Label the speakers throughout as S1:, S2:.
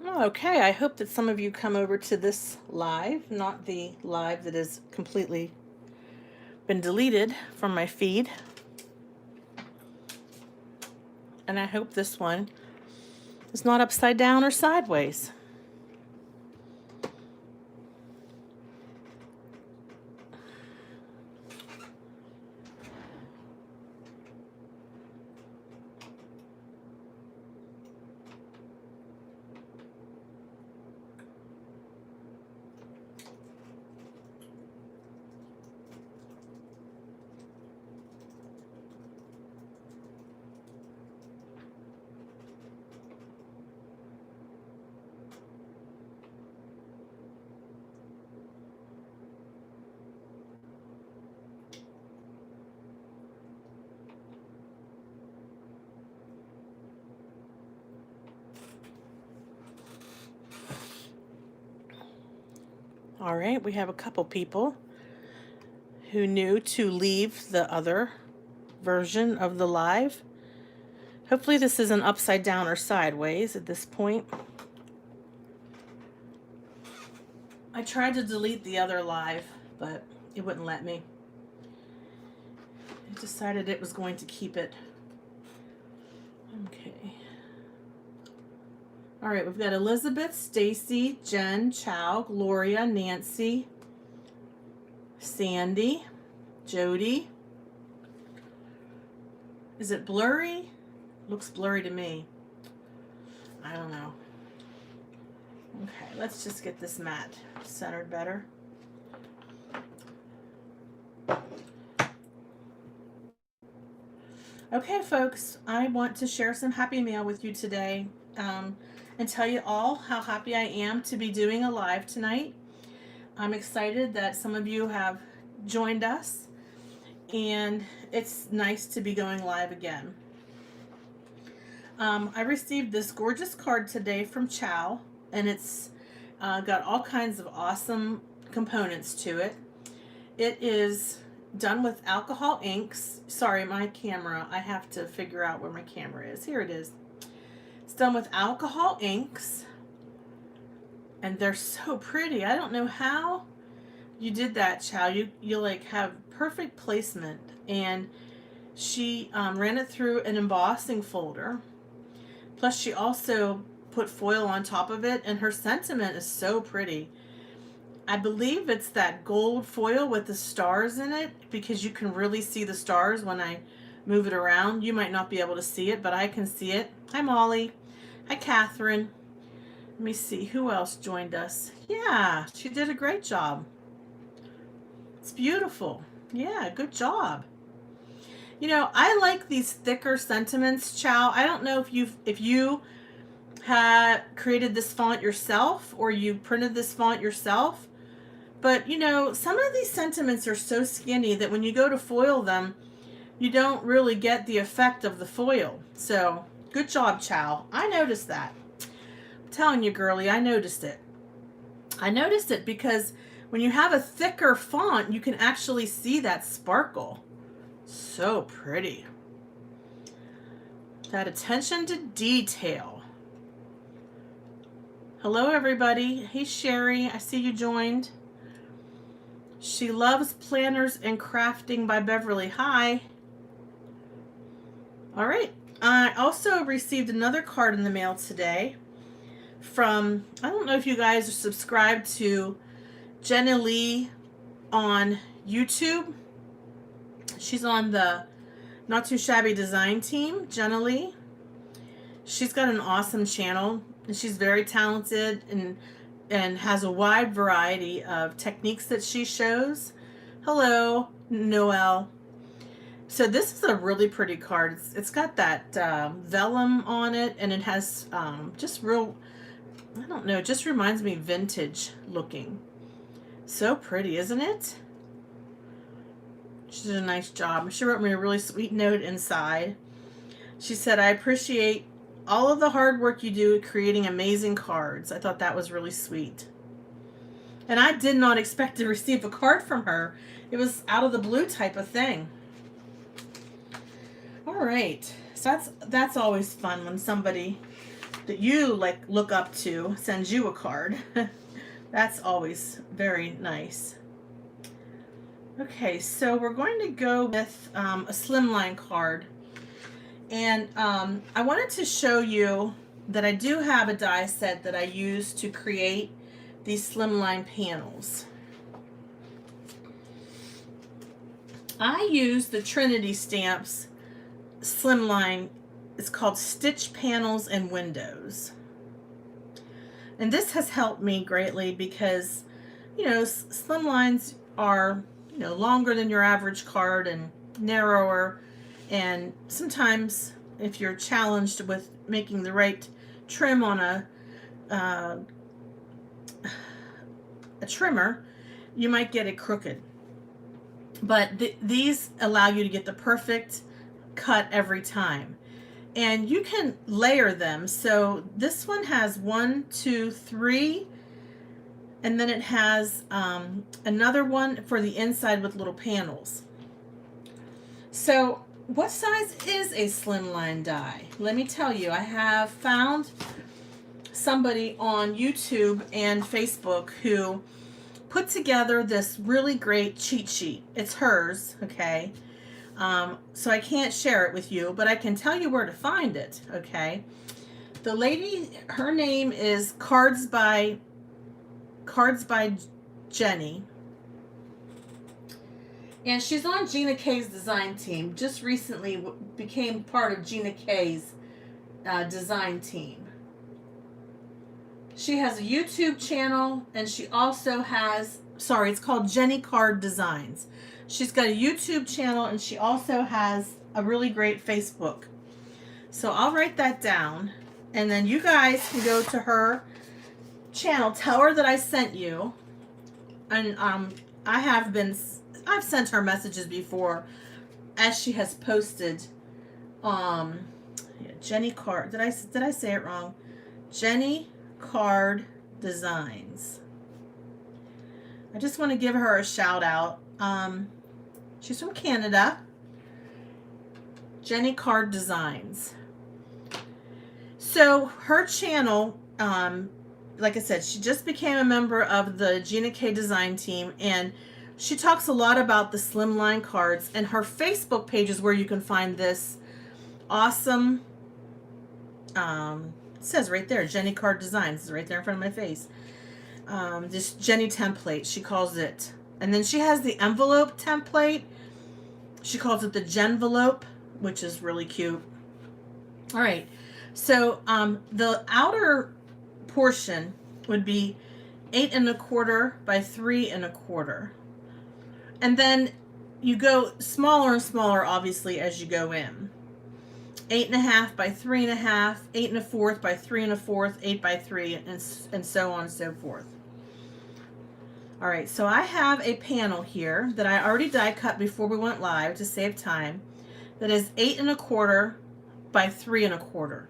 S1: Okay, I hope that some of you come over to this live, not the live that has completely been deleted from my feed. And I hope this one is not upside down or sideways. All right, we have a couple people who knew to leave the other version of the live. Hopefully this isn't upside down or sideways at this point. I tried to delete the other live, but it wouldn't let me. I decided it was going to keep it. Okay. All right, we've got Elizabeth, Stacy, Jen, Chow, Gloria, Nancy, Sandy, Jody. Is it blurry? Looks blurry to me. I don't know. Okay, let's just get this mat centered better. Okay, folks, I want to share some Happy Mail with you today and tell you all how happy I am to be doing a live tonight. I'm excited that some of you have joined us, and it's nice to be going live again. I received this gorgeous card today from Chow, and it's got all kinds of awesome components to it. It is done with alcohol inks. Sorry, my camera. I have to figure out where my camera is. Here it is. It's done with alcohol inks, and they're so pretty. I don't know how you did that, Chow. You like have perfect placement, and she ran it through an embossing folder. Plus, she also put foil on top of it, and her sentiment is so pretty. I believe it's that gold foil with the stars in it, because you can really see the stars when I move it around. You might not be able to see it, but I can see it. Hi, Molly. Hi, Catherine. Let me see. Who else joined us? Yeah, she did a great job. It's beautiful. Yeah, good job. You know, I like these thicker sentiments, Chow. I don't know if you had created this font yourself or you printed this font yourself, but you know, some of these sentiments are so skinny that when you go to foil them, you don't really get the effect of the foil. So, good job, Chow. I noticed that. I'm telling you, girlie, I noticed it. I noticed it because when you have a thicker font, you can actually see that sparkle. So pretty. That attention to detail. Hello, everybody. Hey, Sherry. I see you joined. She loves planners and crafting by Beverly. Hi. All right. I also received another card in the mail today from, I don't know if you guys are subscribed to Jenna Lee on YouTube. She's on the Not Too Shabby Design team, Jenna Lee. She's got an awesome channel, and she's very talented and has a wide variety of techniques that she shows. Hello, Noelle. So this is a really pretty card. It's got that vellum on it, and it has just real, I don't know, it just reminds me vintage looking. So pretty, isn't it? She did a nice job. She wrote me a really sweet note inside. She said, I appreciate all of the hard work you do creating amazing cards. I thought that was really sweet. And I did not expect to receive a card from her. It was out of the blue type of thing. All right. So that's always fun when somebody that you like look up to sends you a card. That's always very nice. Okay, so we're going to go with a Slimline card. And I wanted to show you that I do have a die set that I use to create these Slimline panels. I use the Trinity Stamps Slimline. It's called Stitch Panels and Windows. And this has helped me greatly because, you know, Slimlines are, you know, longer than your average card and narrower. And sometimes if you're challenged with making the right trim on a trimmer, you might get it crooked. But these allow you to get the perfect cut every time. And you can layer them. So this one has 1, 2, 3, and then it has another one for the inside with little panels. So what size is a Slimline die? Let me tell you, I have found somebody on YouTube and Facebook who put together this really great cheat sheet. It's hers, okay? So I can't share it with you, but I can tell you where to find it, okay? The lady, her name is Cards by Jenny. And she's on Gina K's design team. Just recently became part of Gina K's design team. She has a YouTube channel, and she also has, sorry, it's called Jenny Card Designs. She's got a YouTube channel, and she also has a really great Facebook. So I'll write that down, and then you guys can go to her channel, tell her that I sent you, and I've sent her messages before, as she has posted. Jenny Card. Did I say it wrong? Jenny Card Designs. I just want to give her a shout out. She's from Canada. Jenny Card Designs. So her channel, like I said, she just became a member of the Gina K design team, and she talks a lot about the Slimline cards, and her Facebook page is where you can find this awesome, it says right there, Jenny Card Designs. It's right there in front of my face. This Jenny template, she calls it. And then she has the envelope template. She calls it the Genvelope, which is really cute. All right. So the outer portion would be 8 1/4 by 3 1/4. And then you go smaller and smaller, obviously, as you go in. 8 1/2 by 3 1/2, 8 1/4 by 3 1/4, 8 by 3, and so on and so forth. All right, so I have a panel here that I already die cut before we went live to save time. That is 8 1/4 by 3 1/4.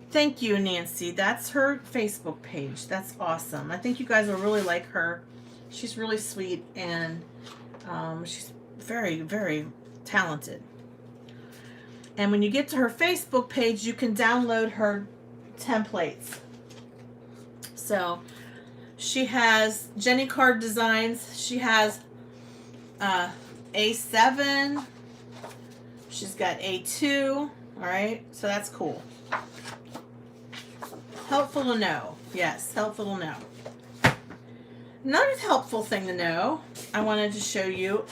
S1: Thank you, Nancy. That's her Facebook page. That's awesome. I think you guys will really like her. She's really sweet, and she's very, very talented. And when you get to her Facebook page, you can download her templates. So she has Jenny Card Designs. She has A7. She's got A2. All right, so that's cool. Helpful to know. Yes, helpful to know. Another helpful thing to know, I wanted to show you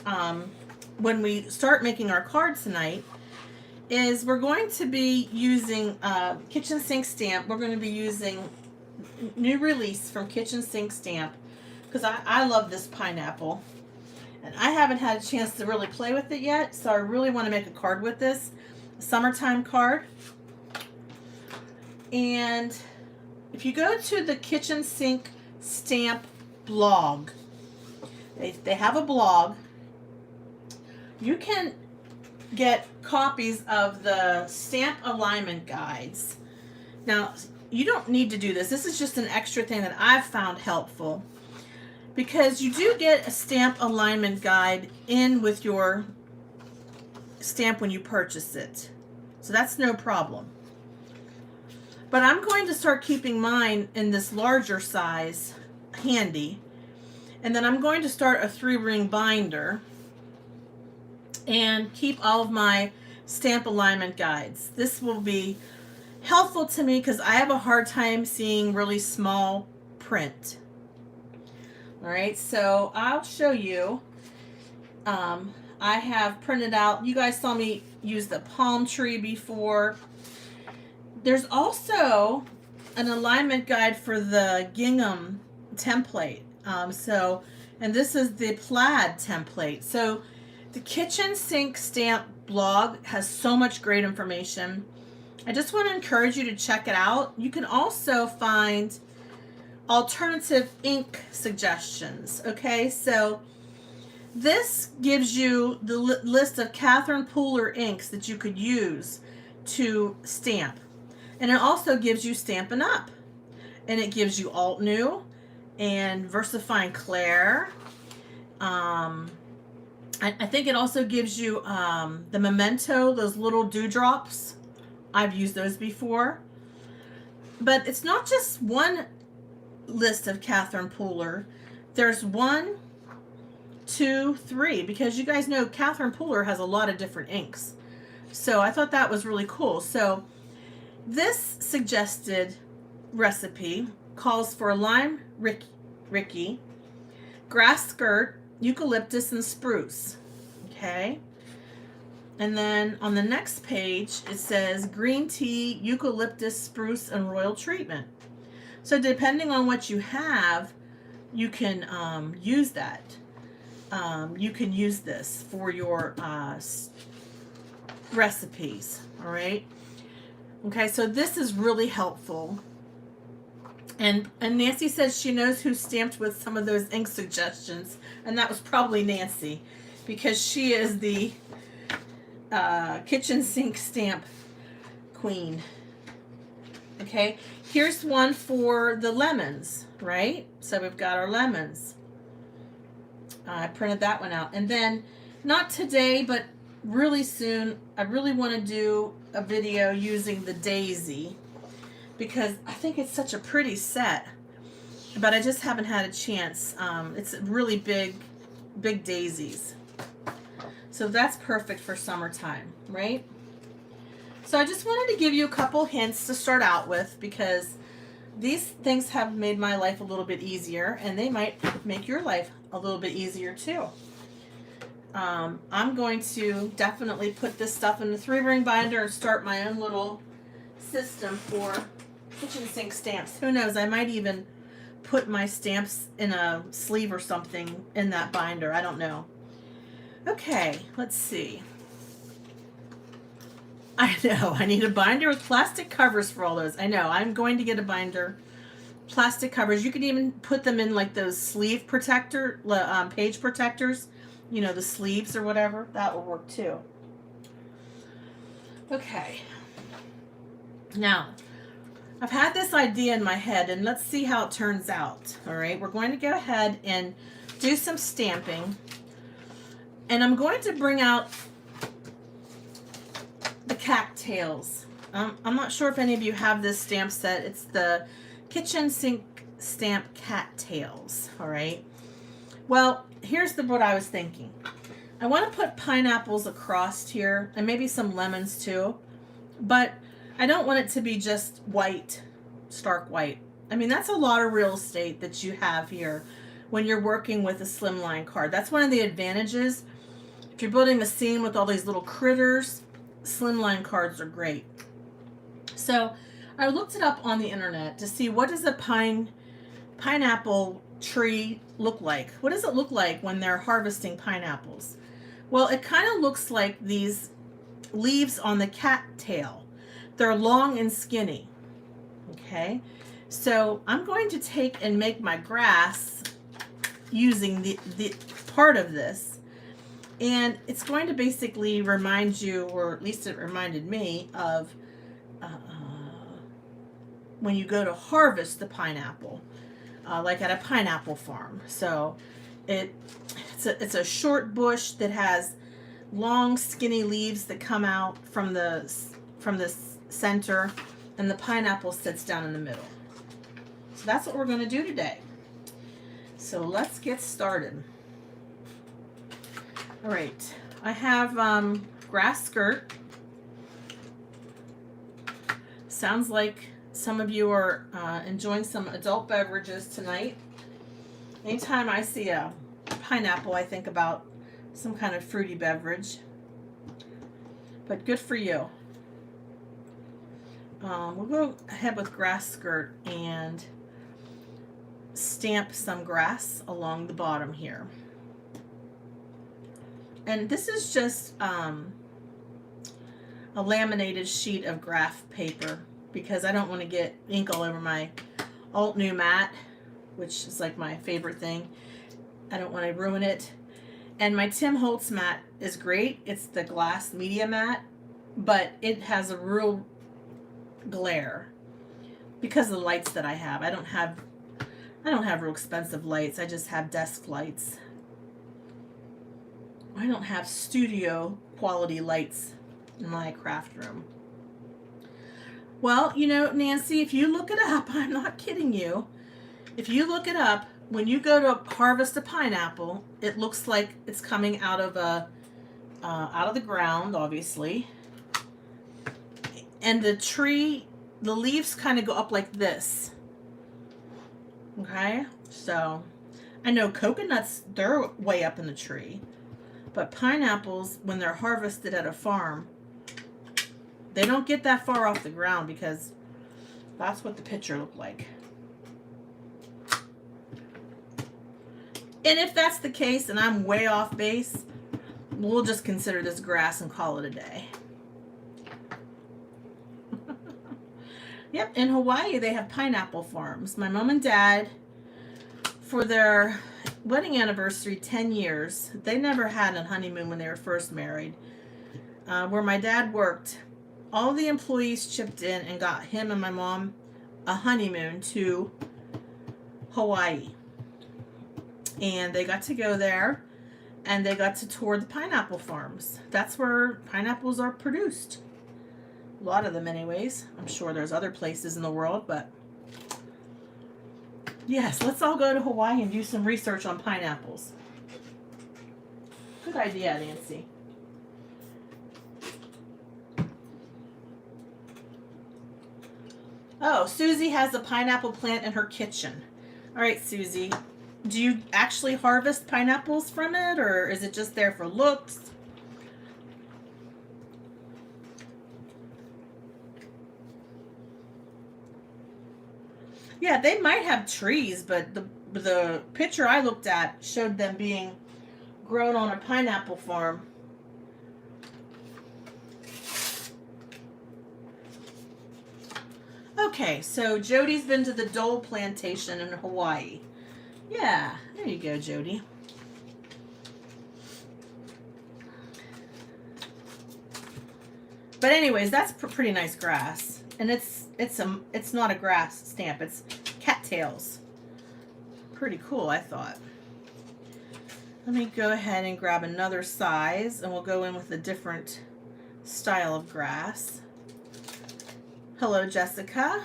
S1: when we start making our cards tonight, is we're going to be using Kitchen Sink Stamp. We're going to be using new release from Kitchen Sink Stamp, because I love this pineapple. And I haven't had a chance to really play with it yet, so I really want to make a card with this. A summertime card. And if you go to the Kitchen Sink Stamp blog, they have a blog. You can get copies of the stamp alignment guides. Now, you don't need to do this. This is just an extra thing that I've found helpful, because you do get a stamp alignment guide in with your stamp when you purchase it. So that's no problem. But I'm going to start keeping mine in this larger size handy. And then I'm going to start a 3-ring binder and keep all of my stamp alignment guides. This will be helpful to me because I have a hard time seeing really small print. All right, so I'll show you. I have printed out, you guys saw me use the palm tree before. There's also an alignment guide for the gingham template. And this is the plaid template. So the kitchen sink stamp blog has so much great information. I just want to encourage you to check it out. You can also find alternative ink suggestions. Okay, so this gives you the list of Catherine Pooler inks that you could use to stamp. And it also gives you Stampin' Up. And it gives you Alt New and VersaFine Claire. I think it also gives you the Memento, those little dewdrops. I've used those before. But it's not just one list of Catherine Pooler. There's 1, 2, 3, because you guys know Catherine Pooler has a lot of different inks. So I thought that was really cool. So this suggested recipe calls for lime Ricky, grass skirt, eucalyptus, and spruce. Okay. And then on the next page, it says green tea, eucalyptus, spruce, and royal treatment. So depending on what you have, you can use that. You can use this for your recipes. All right. Okay, so this is really helpful. And Nancy says she knows who stamped with some of those ink suggestions, and that was probably Nancy, because she is the kitchen sink stamp queen. Okay, here's one for the lemons, right? So we've got our lemons. I printed that one out. And then, not today, but really soon, I really want to do a video using the daisy, because I think it's such a pretty set, but I just haven't had a chance. It's really big daisies. So that's perfect for summertime, right? So I just wanted to give you a couple hints to start out with, because these things have made my life a little bit easier, and they might make your life a little bit easier too. I'm going to definitely put this stuff in the 3-ring binder and start my own little system for kitchen sink stamps. Who knows, I might even put my stamps in a sleeve or something in that binder. I don't know. Okay, let's see. I know, I need a binder with plastic covers for all those. I know, I'm going to get a binder. Plastic covers. You can even put them in like those sleeve protector, page protectors. You know, the sleeves or whatever. That will work too. Okay. Now, I've had this idea in my head, and let's see how it turns out. All right, we're going to go ahead and do some stamping. And I'm going to bring out the cattails. I'm not sure if any of you have this stamp set. It's the kitchen sink stamp cattails. All right. Well, here's what I was thinking. I want to put pineapples across here, and maybe some lemons too, but I don't want it to be just white, stark white. I mean, that's a lot of real estate that you have here when you're working with a slimline card. That's one of the advantages. If you're building a scene with all these little critters, slimline cards are great. So I looked it up on the internet to see, what does a pineapple tree look like? What does it look like when they're harvesting pineapples? Well, it kind of looks like these leaves on the cattail. They're long and skinny. Okay, so I'm going to take and make my grass using the part of this, and it's going to basically remind you, or at least it reminded me of when you go to harvest the pineapple, like at a pineapple farm. So it's a short bush that has long skinny leaves that come out from the center, and the pineapple sits down in the middle. So that's what we're going to do today. So let's get started. All right, I have grass skirt. Sounds like some of you are enjoying some adult beverages tonight. Anytime I see a pineapple, I think about some kind of fruity beverage. But good for you. We'll go ahead with grass skirt and stamp some grass along the bottom here. And this is just a laminated sheet of graph paper because I don't want to get ink all over my alt new mat, which is like my favorite thing. I don't want to ruin it. And my Tim Holtz mat is great. It's the glass media mat, but it has a real glare because of the lights that I have. I don't have real expensive lights. I just have desk lights. I don't have studio quality lights in my craft room. Well, you know, Nancy, if you look it up, I'm not kidding you. If you look it up, when you go to harvest a pineapple, it looks like it's coming out of the ground, obviously. And the tree, the leaves kind of go up like this. Okay? So, I know coconuts, they're way up in the tree. But pineapples, when they're harvested at a farm, they don't get that far off the ground because that's what the picture looked like. And if that's the case and I'm way off base, we'll just consider this grass and call it a day. Yep, in Hawaii they have pineapple farms. My mom and dad, for their wedding anniversary, 10 years, they never had a honeymoon when they were first married. Where my dad worked, all the employees chipped in and got him and my mom a honeymoon to Hawaii. And they got to go there and they got to tour the pineapple farms. That's where pineapples are produced. A lot of them anyways. I'm sure there's other places in the world, but yes, let's all go to Hawaii and do some research on pineapples. Good idea, Nancy. Oh, Susie has a pineapple plant in her kitchen. All right, Susie. Do you actually harvest pineapples from it, or is it just there for looks? Yeah, they might have trees, but the picture I looked at showed them being grown on a pineapple farm. Okay, so Jody's been to the Dole Plantation in Hawaii. Yeah, there you go, Jody. But anyways, that's pretty nice grass, and it's not a grass stamp. It's cattails. Pretty cool, I thought. Let me go ahead and grab another size, and we'll go in with a different style of grass. Hello, Jessica.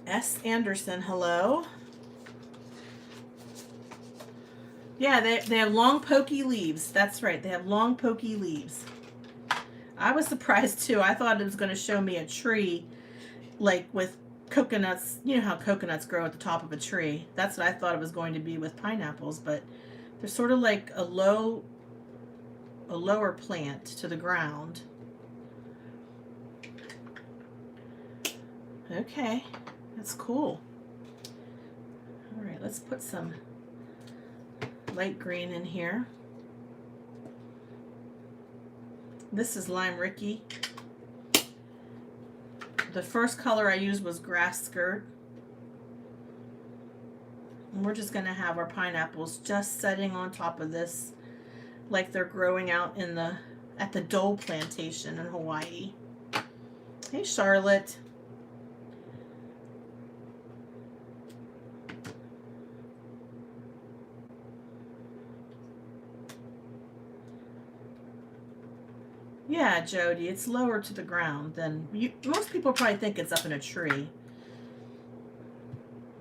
S1: S. Anderson, hello. Yeah, they have long, pokey leaves. That's right, they have long, pokey leaves. I was surprised, too. I thought it was going to show me a tree, like with coconuts. You know how coconuts grow at the top of a tree. That's what I thought it was going to be with pineapples, but they're sort of like a lower plant to the ground. Okay, that's cool. All right, let's put some light green in here. This is Lime Ricky. The first color I used was Grass Skirt. And we're just going to have our pineapples just setting on top of this like they're growing out in at the Dole Plantation in Hawaii. Hey, Charlotte. Yeah, Jody, it's lower to the ground than most people probably think it's up in a tree,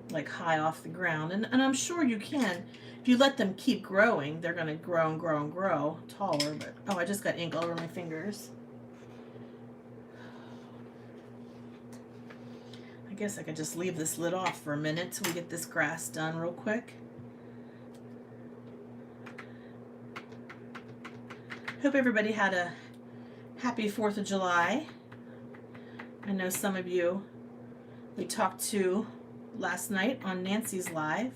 S1: like high off the ground. And I'm sure you can. If you let them keep growing, they're going to grow and grow and grow taller. But oh, I just got ink all over my fingers. I guess I could just leave this lid off for a minute till we get this grass done real quick. Hope everybody had a happy 4th of July. I know some of you we talked to last night on Nancy's Live.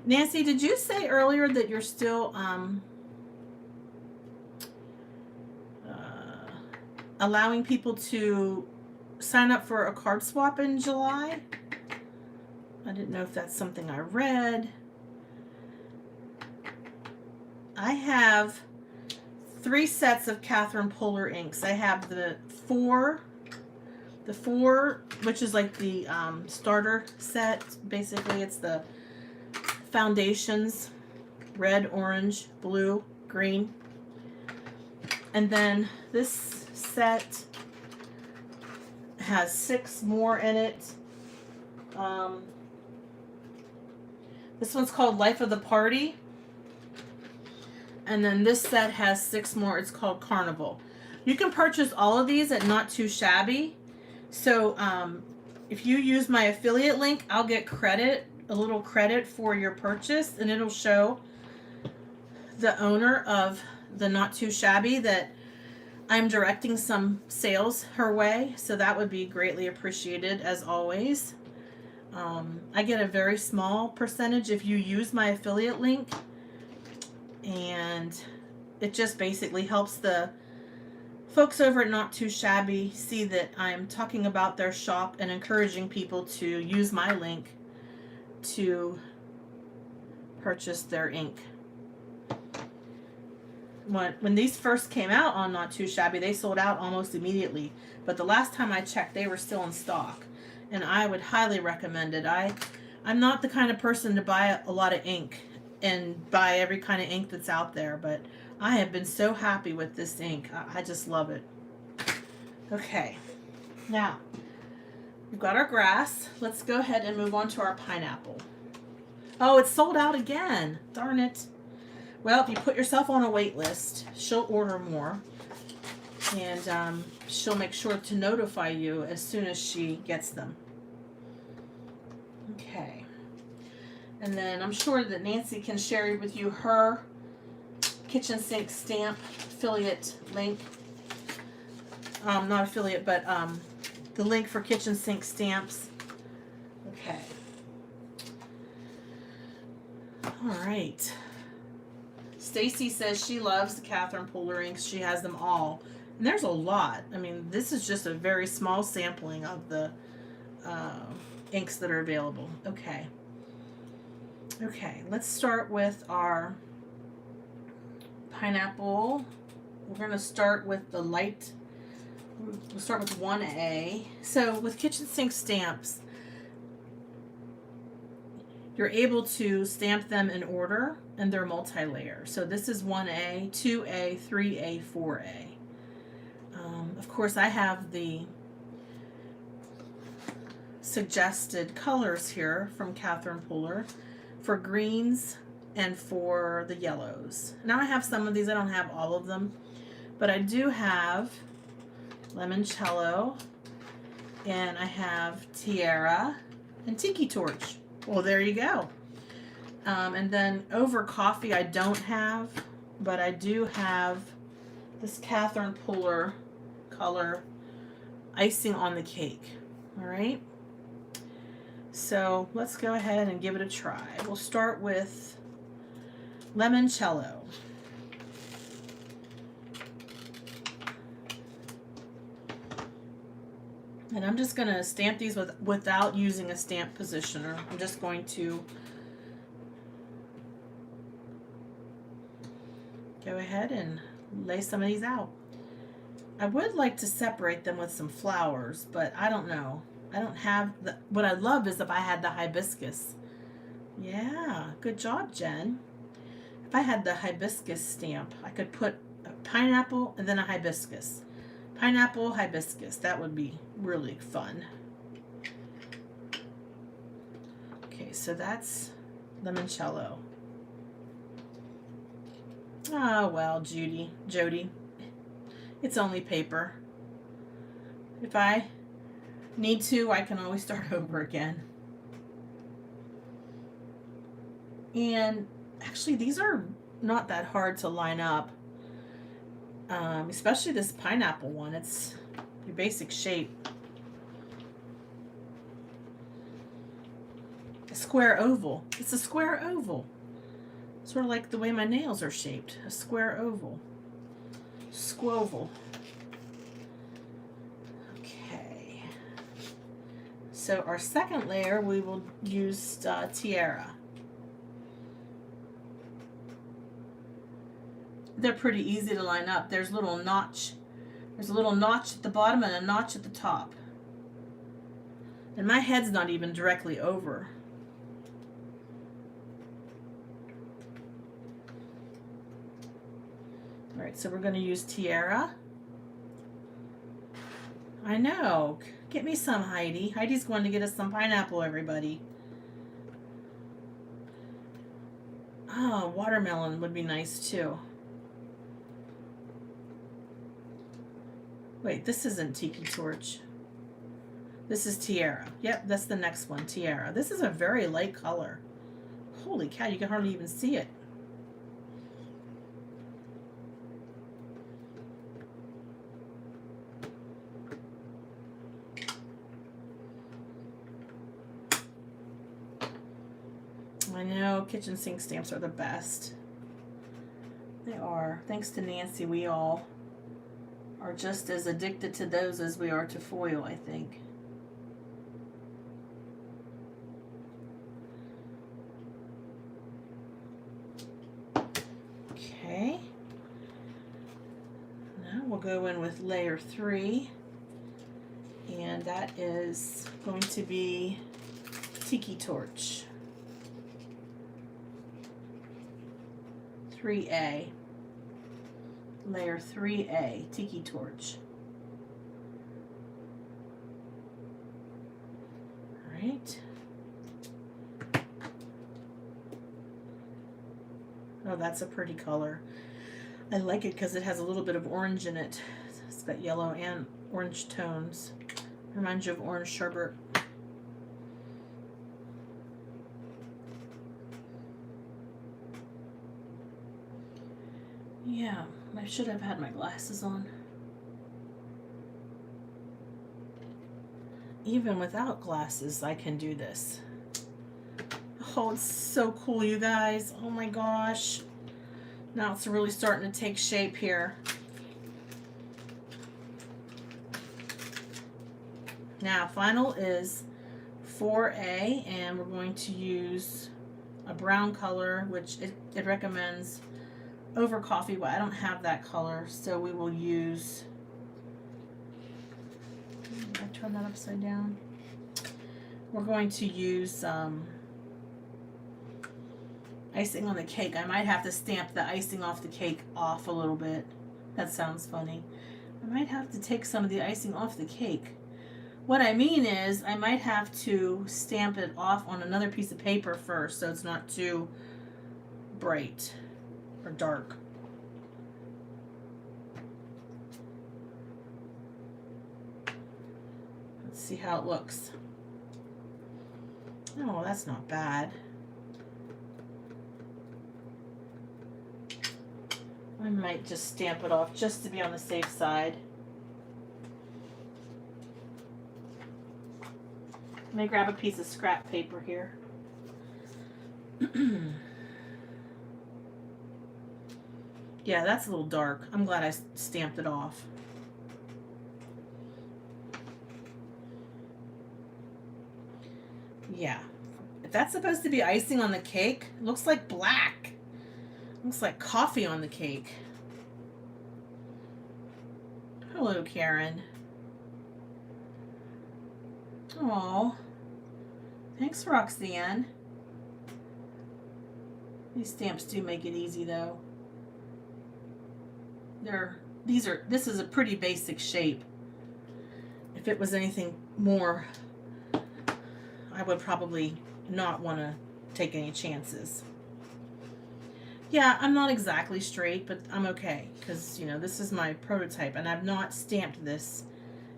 S1: Nancy, did you say earlier that you're still allowing people to sign up for a card swap in July? I didn't know if that's something I read. I have 3 sets of Catherine Puller inks. I have the four, which is like the starter set. Basically, it's the foundations, red, orange, blue, green. And then this set has 6 more in it. This one's called Life of the Party. And then this set has 6 more. It's called Carnival. You can purchase all of these at Not Too Shabby. So if you use my affiliate link, I'll get credit, a little credit for your purchase, and it'll show the owner of the Not Too Shabby that I'm directing some sales her way. So that would be greatly appreciated, as always. I get a very small percentage if you use my affiliate link. And it just basically helps the folks over at Not Too Shabby see that I'm talking about their shop and encouraging people to use my link to purchase their ink. When these first came out on Not Too Shabby, they sold out almost immediately. But the last time I checked, they were still in stock. And I would highly recommend it. I'm not the kind of person to buy a lot of ink and buy every kind of ink that's out there, but I have been so happy with this ink. I just love it. Okay, now we've got our grass. Let's go ahead and move on to our pineapple. Oh, it's sold out again. Darn it. Well, if you put yourself on a wait list, she'll order more, and she'll make sure to notify you as soon as she gets them. Okay. And then I'm sure that Nancy can share with you her kitchen sink stamp affiliate link. Not affiliate, but the link for kitchen sink stamps. Okay. All right. Stacy says she loves the Catherine Puller inks. She has them all. And there's a lot. I mean, this is just a very small sampling of the inks that are available. Okay. Okay, let's start with our pineapple. We're going to start with the light. We'll start with 1A. So with kitchen sink stamps, you're able to stamp them in order, and they're multi-layer. So this is 1A, 2A, 3A, 4A. Of course, I have the suggested colors here from Catherine Puller for greens and for the yellows. Now I have some of these. I don't have all of them, but I do have limoncello, and I have tiara and tiki torch. Well, there you go. And then over coffee I don't have, but I do have this Catherine Puller color icing on the cake. All right. So let's go ahead and give it a try. We'll start with limoncello. And I'm just going to stamp these without using a stamp positioner. I'm just going to go ahead and lay some of these out. I would like to separate them with some flowers, but I don't know. I don't have the, what I'd love is if I had the hibiscus. Yeah, good job, Jen. If I had the hibiscus stamp, I could put a pineapple and then a hibiscus. Pineapple, hibiscus. That would be really fun. Okay, so that's limoncello. Oh, well, Jody. It's only paper. If I need to, I can always start over again. And actually, these are not that hard to line up. Especially this pineapple one. It's your basic shape. A square oval. It's a square oval. Sort of like the way my nails are shaped. A square oval. Squoval. Okay. So our second layer, we will use Tiara. They're pretty easy to line up. There's a little notch. There's a little notch at the bottom and a notch at the top. And my head's not even directly over. All right, so we're going to use Tiara. I know. Get me some, Heidi. Heidi's going to get us some pineapple, everybody. Oh, watermelon would be nice too. Wait, this isn't Tiki Torch. This is Tiara. Yep, that's the next one, Tiara. This is a very light color. Holy cow, you can hardly even see it. I know, kitchen sink stamps are the best. They are. Thanks to Nancy, we all are just as addicted to those as we are to foil, I think. Okay. Now we'll go in with layer 3. And that is going to be Tiki Torch. 3A. Layer 3A, Tiki Torch. All right. Oh, that's a pretty color. I like it because it has a little bit of orange in it. It's got yellow and orange tones. Reminds you of orange sherbet. Yeah, I should have had my glasses on. Even without glasses, I can do this. Oh, it's so cool, you guys. Oh my gosh. Now it's really starting to take shape here. Now, final is 4A, and we're going to use a brown color, which it recommends over coffee, but I don't have that color, so we will use, I turn that upside down. We're going to use icing on the cake. I might have to stamp the icing off the cake off a little bit. That sounds funny. I might have to take some of the icing off the cake. What I mean is I might have to stamp it off on another piece of paper first so it's not too bright or dark. Let's see how it looks. Oh, that's not bad. I might just stamp it off just to be on the safe side. Let me grab a piece of scrap paper here. Yeah, that's a little dark. I'm glad I stamped it off. Yeah. If that's supposed to be icing on the cake, it looks like black. It looks like coffee on the cake. Hello, Karen. Aw. Thanks, Roxanne. These stamps do make it easy though. This is a pretty basic shape. If it was anything more, I would probably not want to take any chances. Yeah, I'm not exactly straight, but I'm okay because, you know, this is my prototype and I've not stamped this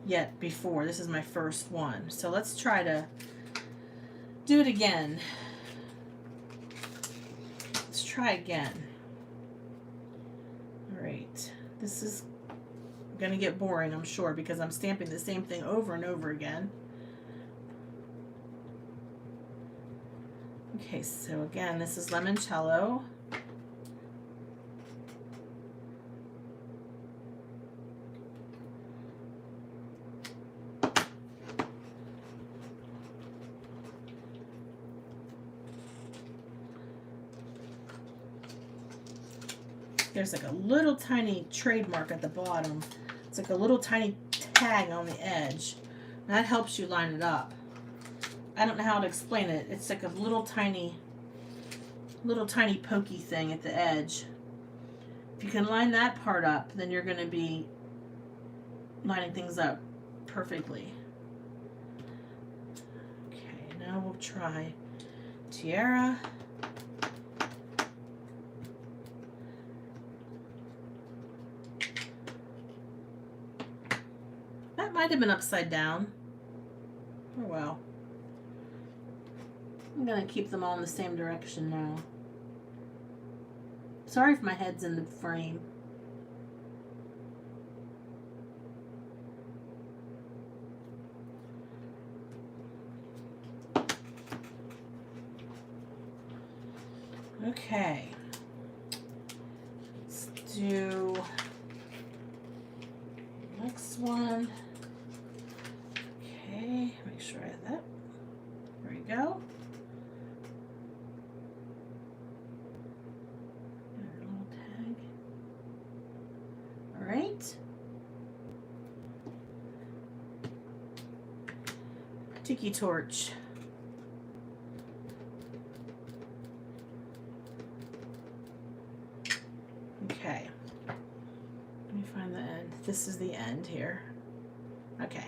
S1: yet before. This is my first one. So let's try to do it again. Let's try again. All right. This is going to get boring, I'm sure, because I'm stamping the same thing over and over again. Okay, so again, this is limoncello. There's like a little tiny trademark at the bottom. It's like a little tiny tag on the edge. That helps you line it up. I don't know how to explain it. It's like a little tiny pokey thing at the edge. If you can line that part up, then you're going to be lining things up perfectly. Okay, now we'll try tiara. That might have been upside down. Oh well. I'm going to keep them all in the same direction now. Sorry if my head's in the frame. Okay. Let's do the next one. Okay, make sure I have that. There we go. Right. Tiki torch. Okay. Let me find the end. This is the end here. Okay.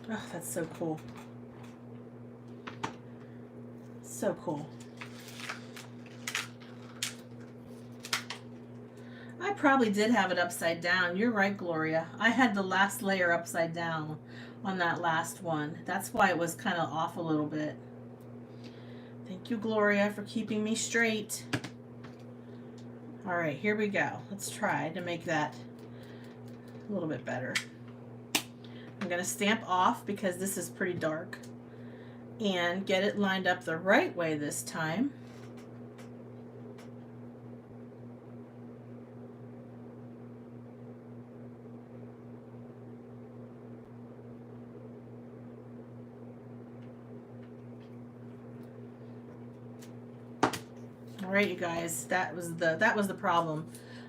S1: Oh, that's so cool. So cool. I probably did have it upside down. You're right, Gloria. I had the last layer upside down on that last one. That's why it was kind of off a little bit. Thank you, Gloria, for keeping me straight. All right, here we go. Let's try to make that a little bit better. I'm going to stamp off because this is pretty dark and get it lined up the right way this time. All right, you guys, that was the problem.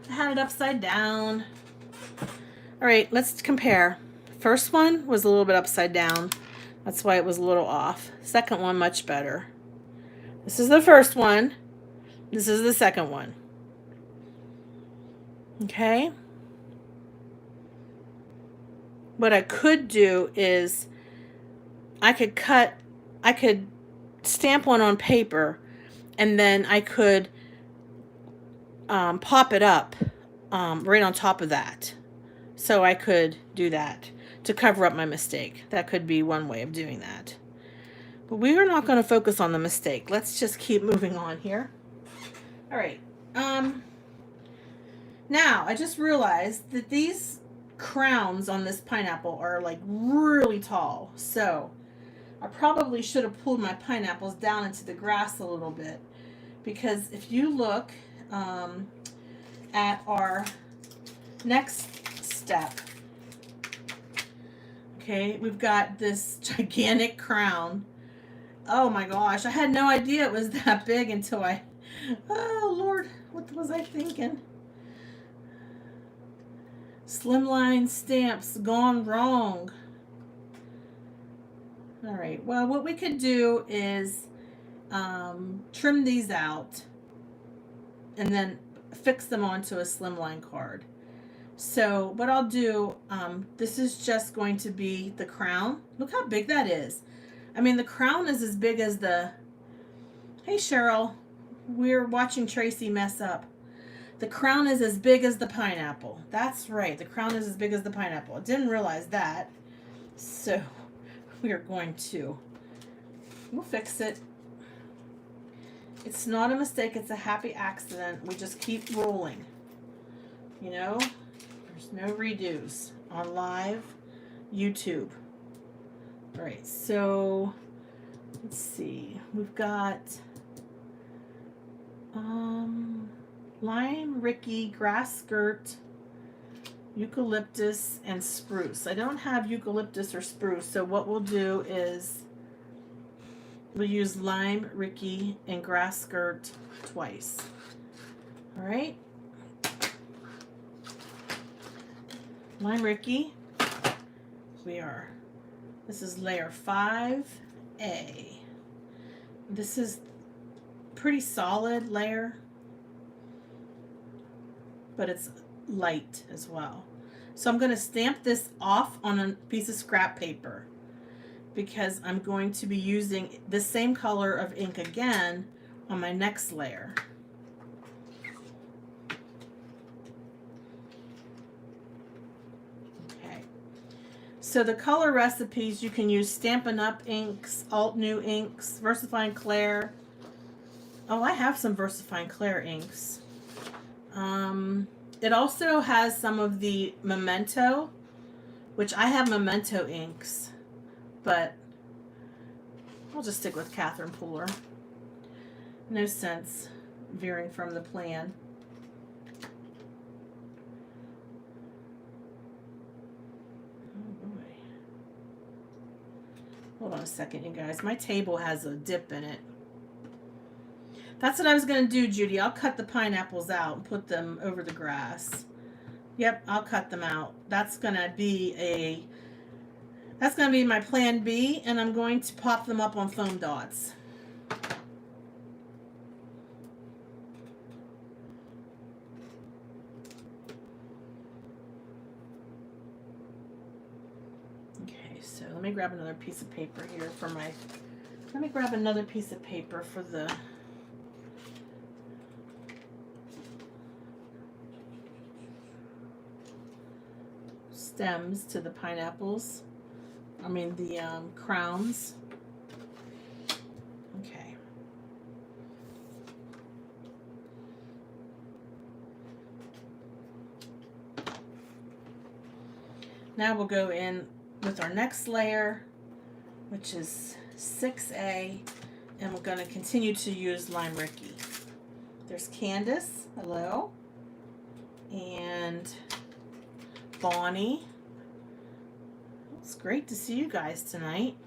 S1: I had it upside down. All right, let's compare. First one was a little bit upside down. That's why it was a little off. Second one, much better. This is the first one. This is the second one. Okay. What I could do is I could stamp one on paper and then I could pop it up right on top of that. So I could do that to cover up my mistake. That could be one way of doing that. But we are not going to focus on the mistake. Let's just keep moving on here. All right. Now, I just realized that these crowns on this pineapple are like really tall. So I probably should have pulled my pineapples down into the grass a little bit. Because if you look at our next step. Okay, we've got this gigantic crown. Oh my gosh, I had no idea it was that big until oh Lord, what was I thinking? Slimline stamps gone wrong. All right, well, what we could do is trim these out and then fix them onto a Slimline card. So what I'll do, this is just going to be the crown. Look how big that is. I mean, the crown is as big as the... Hey, Cheryl. We're watching Tracy mess up. The crown is as big as the pineapple. That's right. The crown is as big as the pineapple. I didn't realize that. So we are going to... We'll fix it. It's not a mistake. It's a happy accident. We just keep rolling. You know? There's no redos on live YouTube. All right, so let's see. We've got lime, Ricky, grass skirt, eucalyptus, and spruce. I don't have eucalyptus or spruce, so what we'll do is we'll use lime, Ricky, and grass skirt twice. All right. Lime Ricky, this is layer 5A. This is pretty solid layer, but it's light as well. So I'm going to stamp this off on a piece of scrap paper because I'm going to be using the same color of ink again on my next layer. So the color recipes, you can use Stampin' Up inks, Alt New inks, VersaFine Clair. Oh, I have some VersaFine Clair inks. It also has some of the Memento, which I have Memento inks, but I'll just stick with Catherine Pooler. No sense veering from the plan. Hold on a second, you guys. My table has a dip in it. That's what I was going to do, Judy. I'll cut the pineapples out and put them over the grass. Yep, I'll cut them out. That's going to be my plan B, and I'm going to pop them up on foam dots. So let me grab another piece of paper here for my, let me grab another piece of paper for the stems to the pineapples. I mean the crowns. Okay. Now we'll go in with our next layer, which is 6A, and we're going to continue to use Lime Ricky. There's Candace, hello, and Bonnie. It's great to see you guys tonight.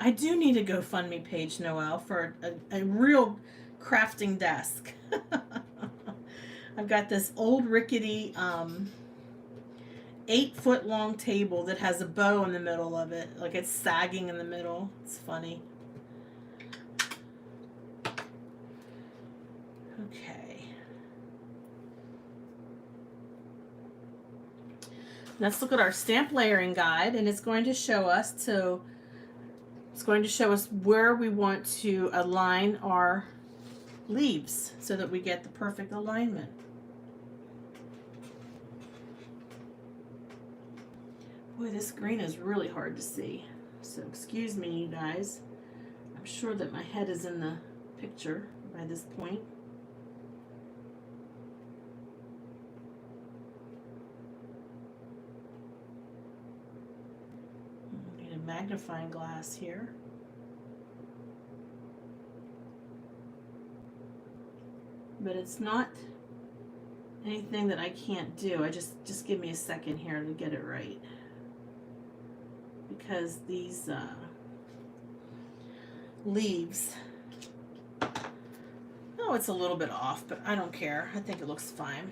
S1: I do need a GoFundMe page, Noelle, for a real crafting desk. I've got this old rickety 8-foot long table that has a bow in the middle of it. Like it's sagging in the middle. It's funny. Okay. Let's look at our stamp layering guide, and it's going to show us where we want to align our leaves so that we get the perfect alignment. Boy, this green is really hard to see, so excuse me, you guys. I'm sure that my head is in the picture by this point. Need a magnifying glass here. but it's not anything that I can't do. I just give me a second here to get it right, because these leaves, oh, it's a little bit off, but I don't care. I think it looks fine.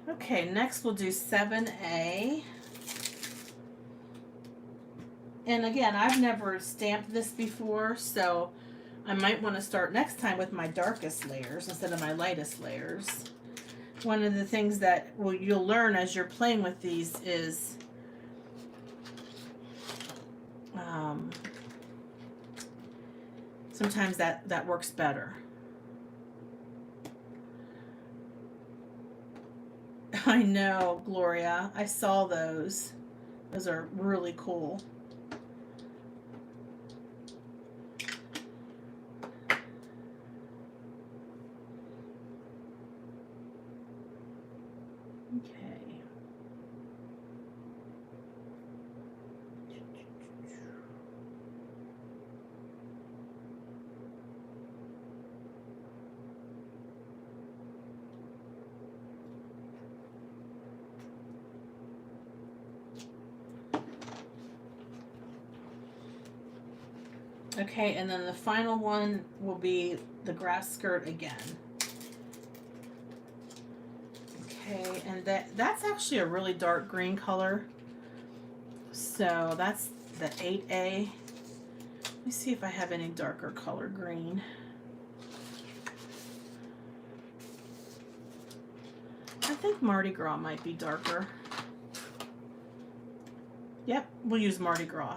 S1: Okay, next we'll do 7A. And again, I've never stamped this before, so I might want to start next time with my darkest layers instead of my lightest layers. One of the things that you'll learn as you're playing with these is sometimes that works better. I know, Gloria. I saw those. Those are really cool. Okay. Okay, and then the final one will be the grass skirt again. Okay, and that's actually a really dark green color. So that's the 8A. Let me see if I have any darker color green. I think Mardi Gras might be darker. Yep, we'll use Mardi Gras.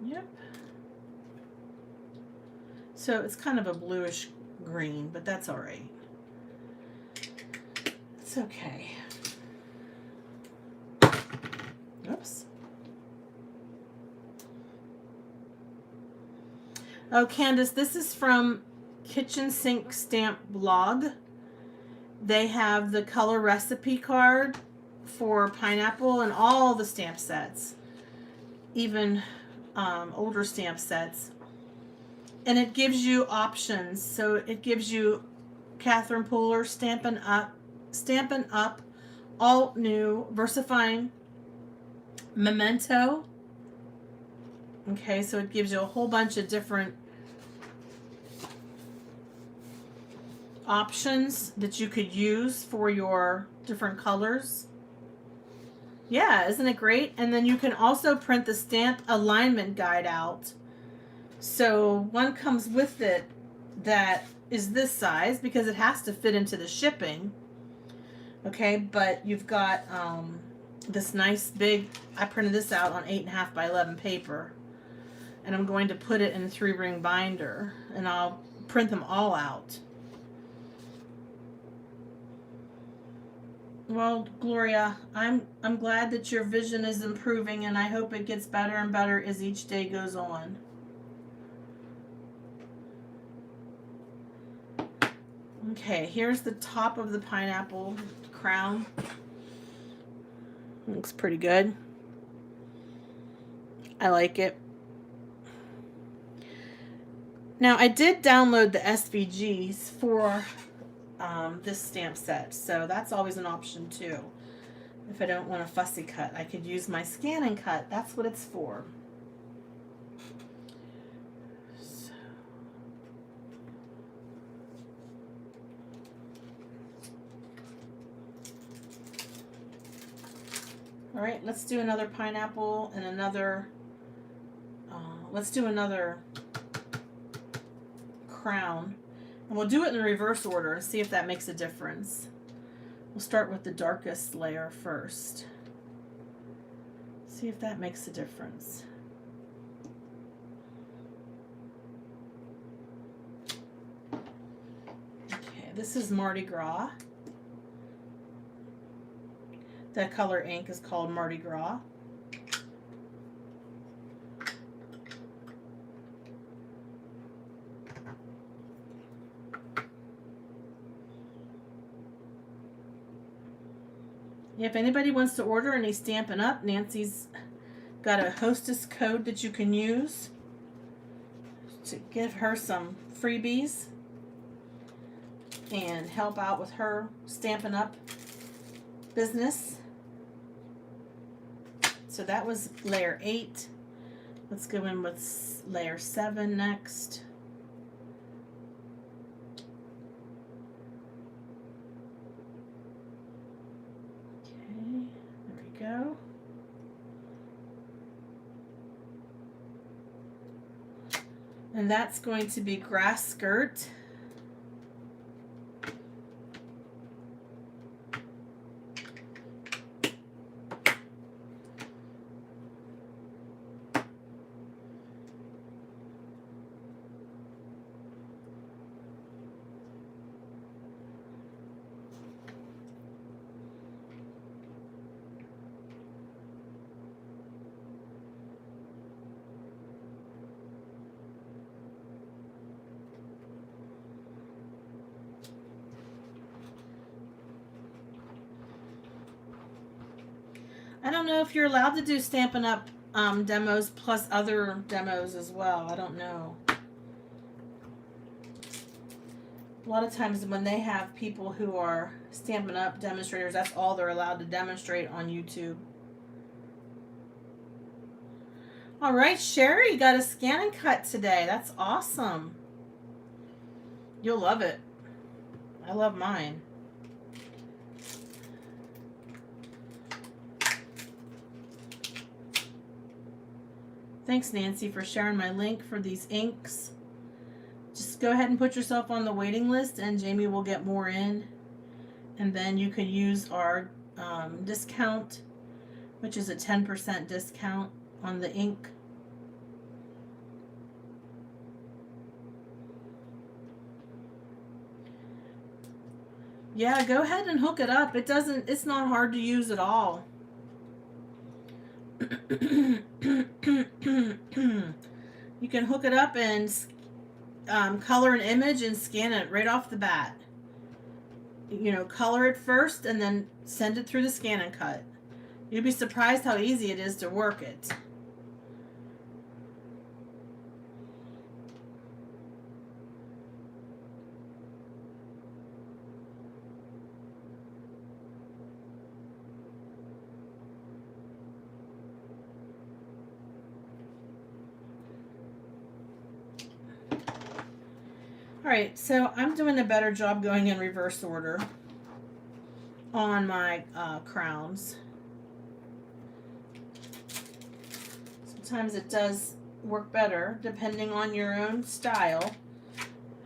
S1: Yep. So it's kind of a bluish green, but that's all right. It's okay. Oops. Oh, Candace, this is from Kitchen Sink Stamp Blog. They have the color recipe card for pineapple and all the stamp sets, even older stamp sets, and it gives you options. So it gives you Catherine Pooler, Stampin' Up, Alt New, Versifying, Memento. Okay, so it gives you a whole bunch of different options that you could use for your different colors. Yeah, isn't it great? And then you can also print the stamp alignment guide out. So one comes with it that is this size because it has to fit into the shipping. Okay, but you've got this nice big, I printed this out on 8.5 by 11 paper. And I'm going to put it in a 3-ring binder, and I'll print them all out. Well, Gloria, I'm glad that your vision is improving, and I hope it gets better and better as each day goes on. Okay, here's the top of the pineapple crown. Looks pretty good. I like it. Now, I did download the SVGs for this stamp set, so that's always an option too. If I don't want a fussy cut, I could use my scan and cut. That's what it's for. So. All right, let's do another pineapple and another, let's do another crown. And we'll do it in the reverse order and see if that makes a difference. We'll start with the darkest layer first. See if that makes a difference. Okay, this is Mardi Gras. That color ink is called Mardi Gras. If anybody wants to order any Stampin' Up, Nancy's got a hostess code that you can use to give her some freebies and help out with her Stampin' Up business. So that was layer 8. Let's go in with layer 7 next. Okay, there we go. And that's going to be grass skirt. I don't know if you're allowed to do Stampin' Up demos plus other demos as well. I don't know. A lot of times when they have people who are Stampin' Up demonstrators, that's all they're allowed to demonstrate on YouTube. All right, Sherry, you got a scan and cut today. That's awesome. You'll love it. I love mine. Thanks, Nancy, for sharing my link for these inks. Just go ahead and put yourself on the waiting list, and Jamie will get more in. And then you can use our discount, which is a 10% discount on the ink. Yeah, go ahead and hook it up. It's not hard to use at all. You can hook it up and color an image and scan it right off the bat. You know, color it first and then send it through the scan and cut. You'd be surprised how easy it is to work it. Alright, so I'm doing a better job going in reverse order on my crowns. Sometimes it does work better, depending on your own style,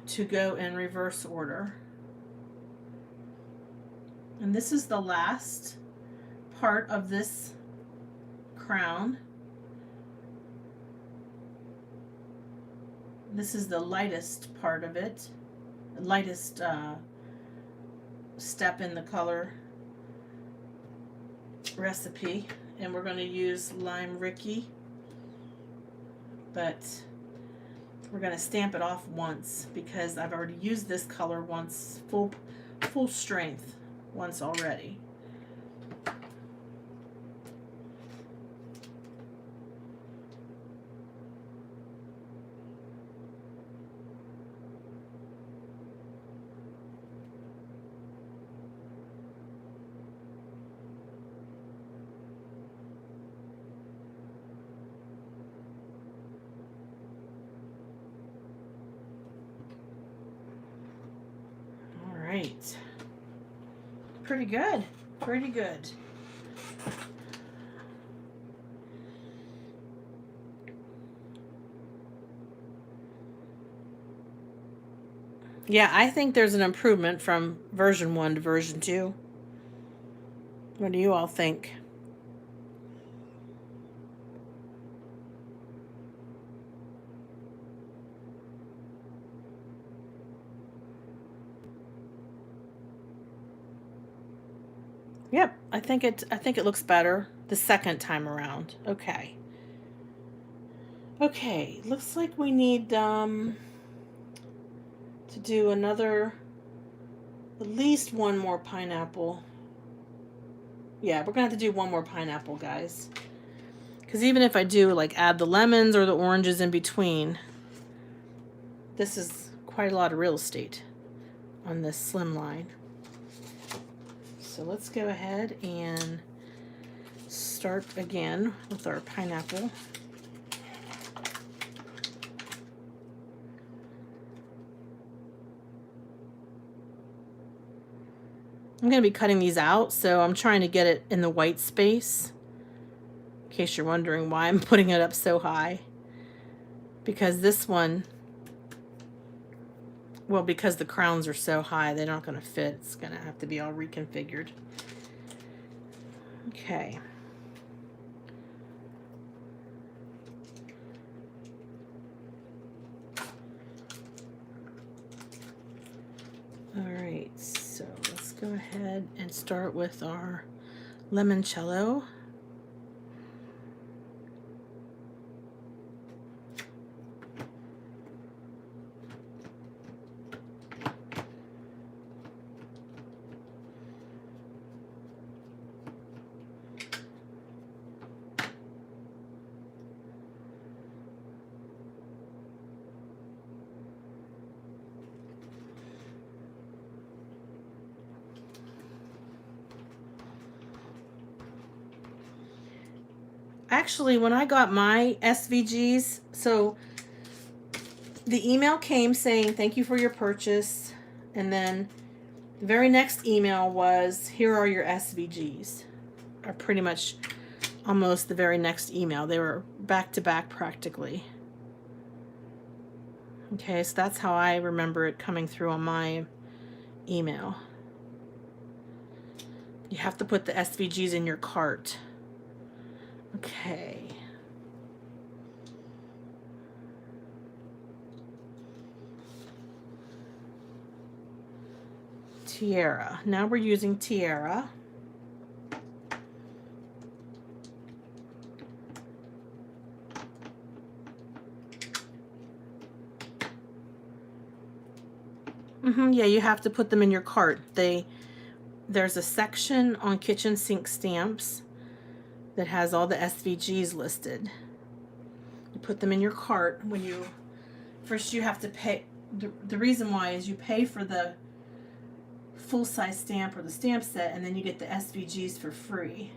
S1: to go in reverse order. And this is the last part of this crown. This is the lightest part of it, the lightest step in the color recipe. And we're going to use Lime Ricky, but we're going to stamp it off once because I've already used this color once, full strength once already. Right. Pretty good. Pretty good. Yeah, I think there's an improvement from version 1 to version 2. What do you all think? Yep, I think it looks better the second time around. Okay. Okay, looks like we need to do at least one more pineapple. Yeah, we're going to have to do one more pineapple, guys. Because even if I do, like, add the lemons or the oranges in between, this is quite a lot of real estate on this Slimline. So let's go ahead and start again with our pineapple. I'm going to be cutting these out, so I'm trying to get it in the white space. In case you're wondering why I'm putting it up so high. Because this one, well, because the crowns are so high, they're not going to fit. It's going to have to be all reconfigured. Okay. All right, so let's go ahead and start with our limoncello. Actually, when I got my SVGs, so the email came saying, thank you for your purchase. And then the very next email was, here are your SVGs. Are pretty much almost the very next email. They were back to back practically. Okay, so that's how I remember it coming through on my email. You have to put the SVGs in your cart. Okay. Tiara. Now we're using Tiara. Yeah, you have to put them in your cart. There's a section on kitchen sink stamps that has all the SVGs listed. You put them in your cart when you first you have to pay. The reason why is you pay for the full-size stamp or the stamp set, and then you get the SVGs for free.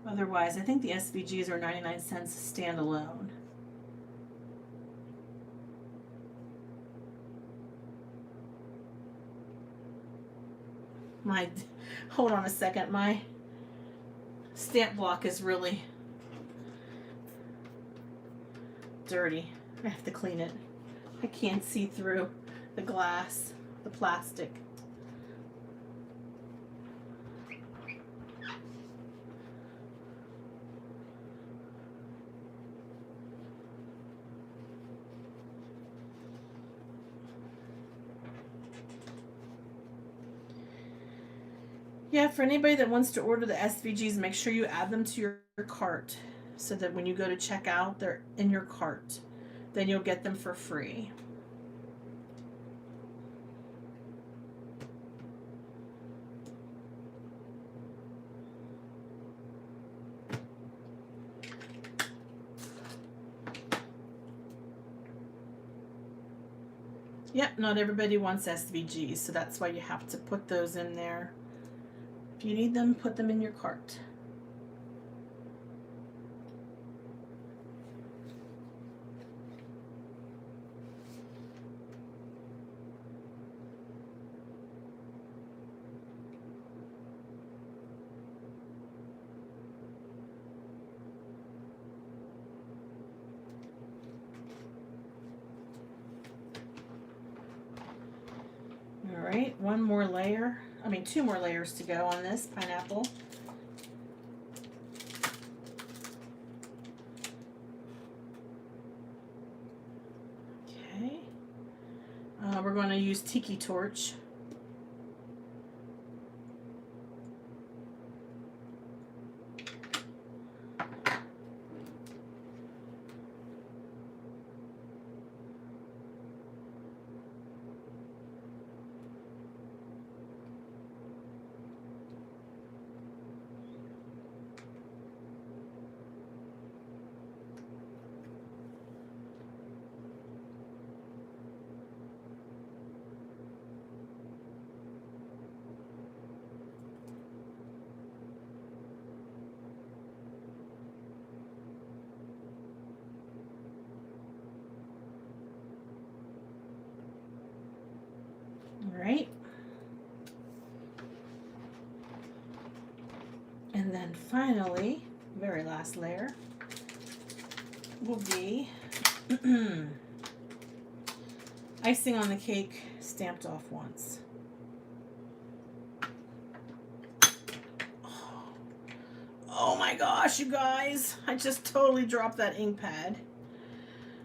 S1: Otherwise, I think the SVGs are 99 cents standalone. Hold on a second, my stamp block is really dirty. I have to clean it. I can't see through the glass, the plastic. Yeah, for anybody that wants to order the SVGs, make sure you add them to your cart so that when you go to check out, they're in your cart. Then you'll get them for free. Yep, not everybody wants SVGs, so that's why you have to put those in there. If you need them, put them in your cart. All right, one more layer. I mean, two more layers to go on this pineapple. Okay. We're going to use Tiki Torch. And then finally, very last layer will be icing on the cake stamped off once. Oh my gosh, you guys. I just totally dropped that ink pad.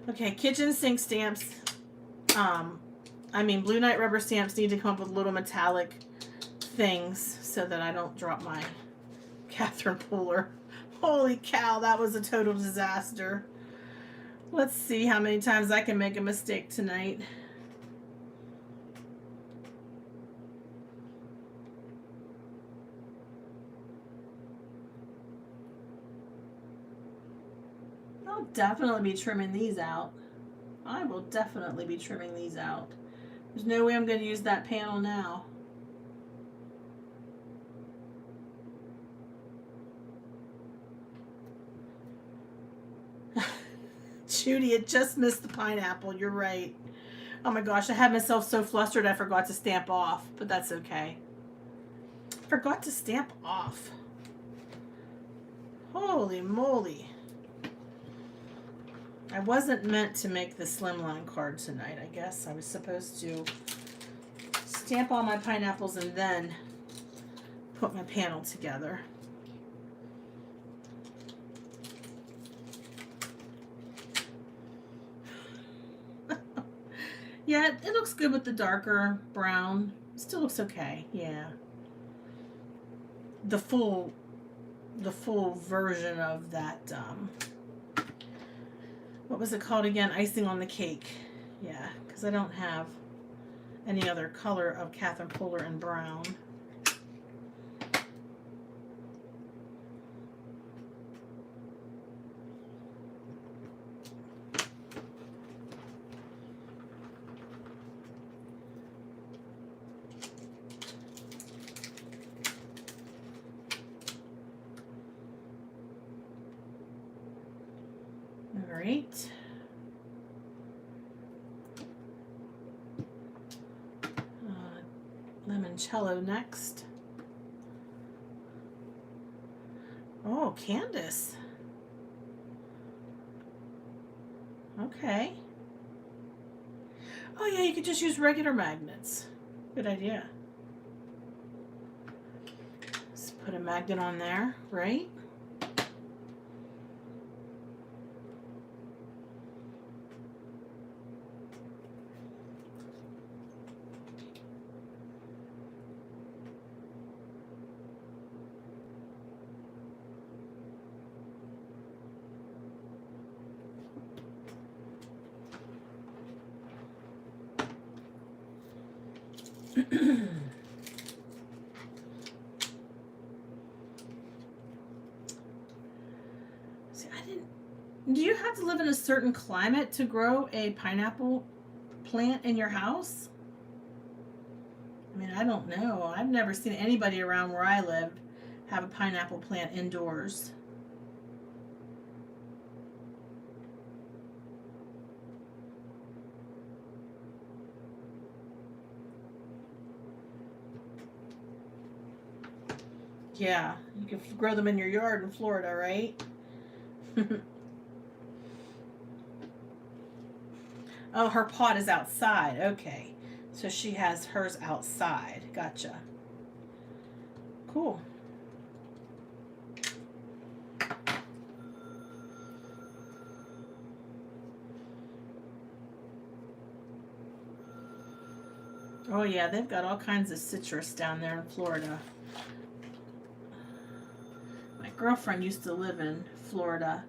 S1: Okay, kitchen sink stamps. Blue Night rubber stamps need to come up with little metallic things so that I don't drop my Catherine Pooler. Holy cow, that was a total disaster. Let's see how many times I can make a mistake tonight. I'll definitely be trimming these out. I will definitely be trimming these out. There's no way I'm going to use that panel now. Judy, it just missed the pineapple. You're right. Oh my gosh, I had myself so flustered I forgot to stamp off, but that's okay. Forgot to stamp off. Holy moly. I wasn't meant to make the Slimline card tonight, I guess. I was supposed to stamp all my pineapples and then put my panel together. Yeah, it looks good with the darker brown. It still looks okay, yeah. The full version of that, what was it called again? Icing on the cake. Yeah, because I don't have any other color of Catherine Pooler in brown. All right. Limoncello next. Oh, Candace. Okay. Oh yeah, you could just use regular magnets. Good idea. Let's put a magnet on there, right? See, do you have to live in a certain climate to grow a pineapple plant in your house? I mean, I don't know. I've never seen anybody around where I lived have a pineapple plant indoors. Yeah, you can grow them in your yard in Florida, right? Oh, her pot is outside. Okay. So she has hers outside. Gotcha. Cool. Oh yeah, they've got all kinds of citrus down there in Florida. My girlfriend used to live in Florida,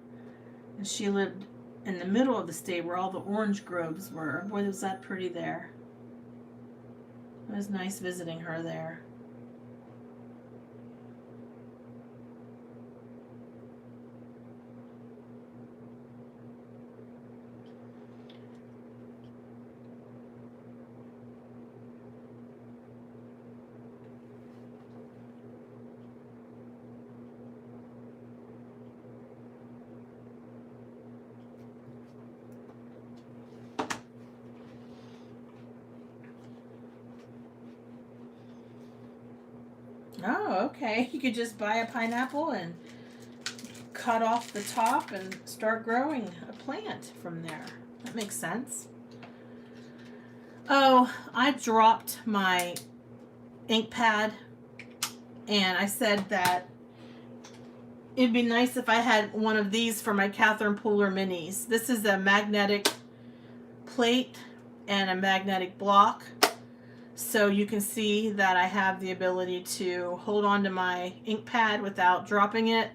S1: and she lived in the middle of the state where all the orange groves were. Boy, was that pretty there. It was nice visiting her there. Oh, okay. You could just buy a pineapple and cut off the top and start growing a plant from there. That makes sense. Oh, I dropped my ink pad, and I said that it'd be nice if I had one of these for my Catherine Pooler minis. This is a magnetic plate and a magnetic block, so you can see that I have the ability to hold on to my ink pad without dropping it.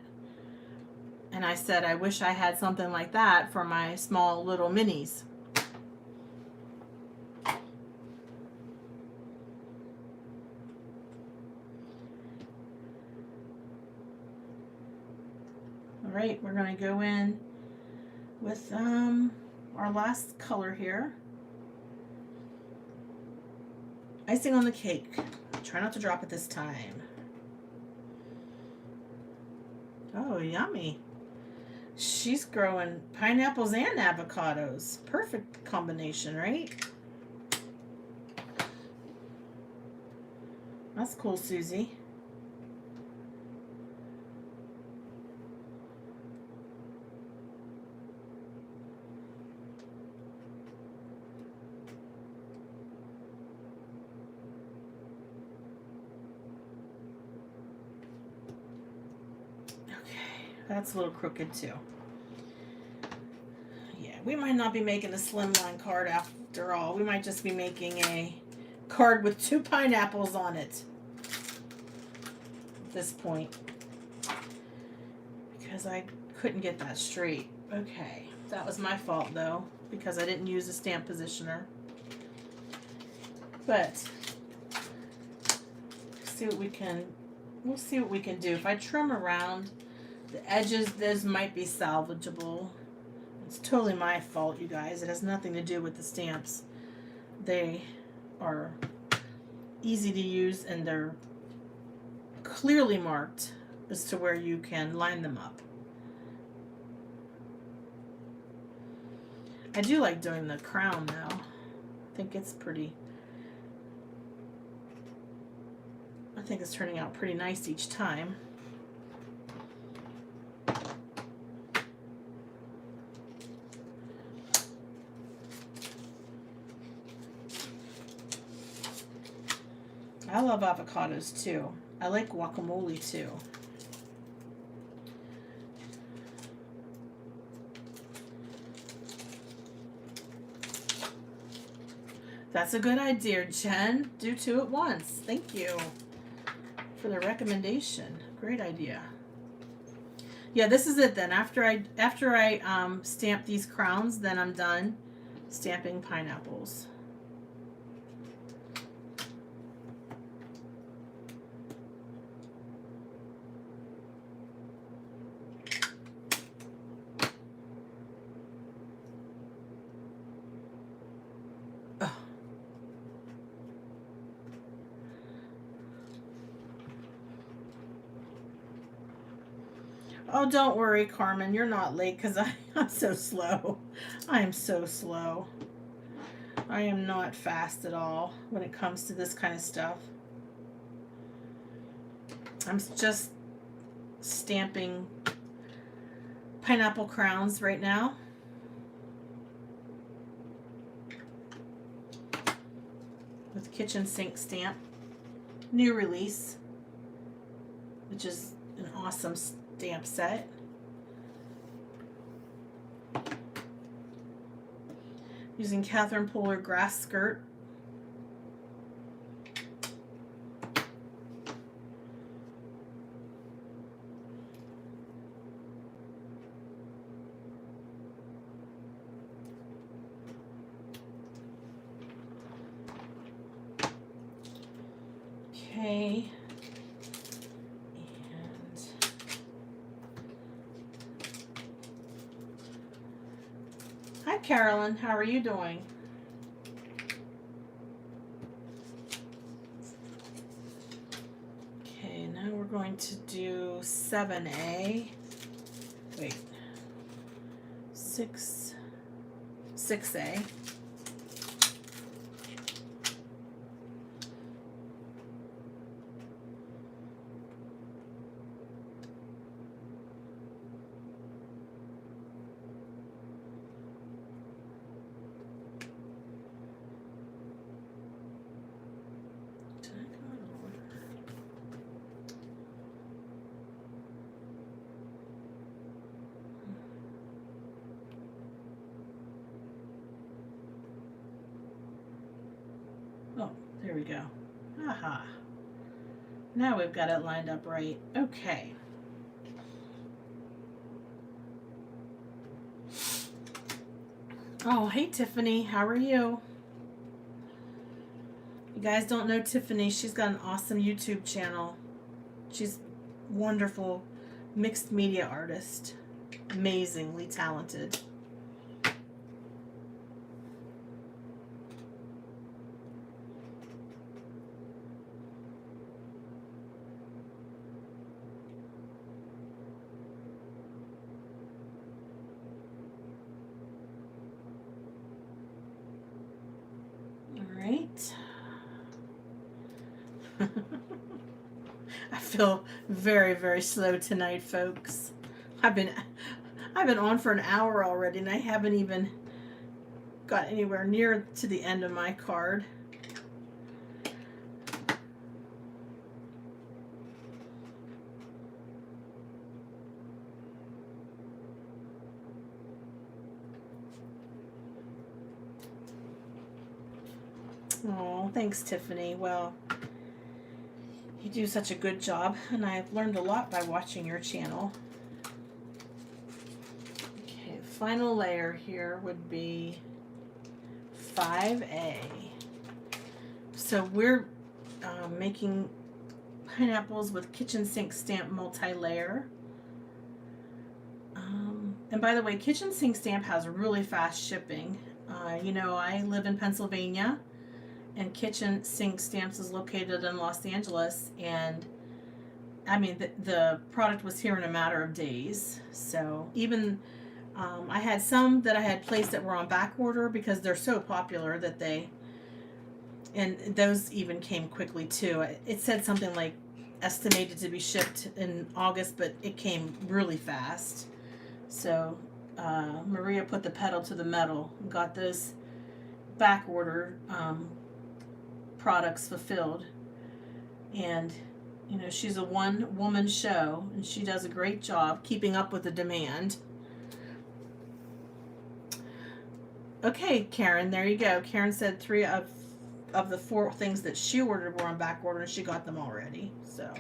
S1: And I said I wish I had something like that for my small little minis. All right, we're going to go in with our last color here. Icing on the cake. Try not to drop it this time. Oh, yummy. She's growing pineapples and avocados. Perfect combination, right? That's cool, Susie. That's a little crooked too. Yeah, we might not be making a slimline card after all. We might just be making a card with 2 pineapples on it at this point, because I couldn't get that straight. Okay, that was my fault though, because I didn't use a stamp positioner. But we'll see what we can do. If I trim around the edges, those might be salvageable. It's totally my fault, you guys. It has nothing to do with the stamps. They are easy to use, and they're clearly marked as to where you can line them up. I do like doing the crown though. I think it's turning out pretty nice each time. I love avocados too. I like guacamole too. That's a good idea, Jen. Do 2 at once. Thank you for the recommendation. Great idea. Yeah, this is it then. After I stamp these crowns, then I'm done stamping pineapples. Oh, don't worry, Carmen. You're not late because I'm so slow. I am so slow. I am not fast at all when it comes to this kind of stuff. I'm just stamping pineapple crowns right now. With kitchen sink stamp. New release. Which is an awesome stamp set. Using Catherine Pooler grass skirt. Okay. Hi, Carolyn. How are you doing? Okay, now we're going to do 7A. Wait. 6A. Here we go. Aha. Now we've got it lined up right. Okay. Oh, hey Tiffany, how are you? You guys don't know Tiffany. She's got an awesome YouTube channel. She's wonderful mixed media artist. Amazingly talented. Right. I feel very, very slow tonight, folks. I've been on for an hour already and I haven't even got anywhere near to the end of my card. Oh, thanks, Tiffany. Well, you do such a good job, and I've learned a lot by watching your channel. Okay, final layer here would be 5A. So we're making pineapples with kitchen sink stamp multi-layer. And by the way, kitchen sink stamp has really fast shipping. You know, I live in Pennsylvania, and Kitchen Sink Stamps is located in Los Angeles, and I mean the product was here in a matter of days. So even I had some that I had placed that were on back order because they're so popular that and those even came quickly too. It said something like estimated to be shipped in August, but it came really fast. So Maria put the pedal to the metal and got those back order products fulfilled. And you know, she's a one-woman show and she does a great job keeping up with the demand. Okay, Karen, there you go. Karen said 3 of the 4 things that she ordered were on back order and she got them already. So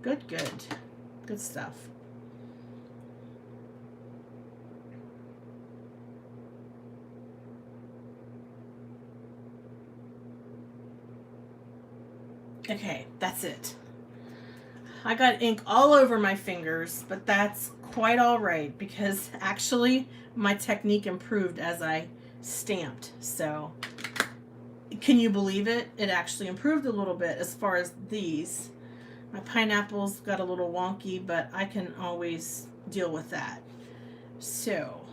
S1: good stuff. Okay, that's it. I got ink all over my fingers, but that's quite all right because actually my technique improved as I stamped. So can you believe it? It actually improved a little bit as far as these. My pineapples got a little wonky, but I can always deal with that. So,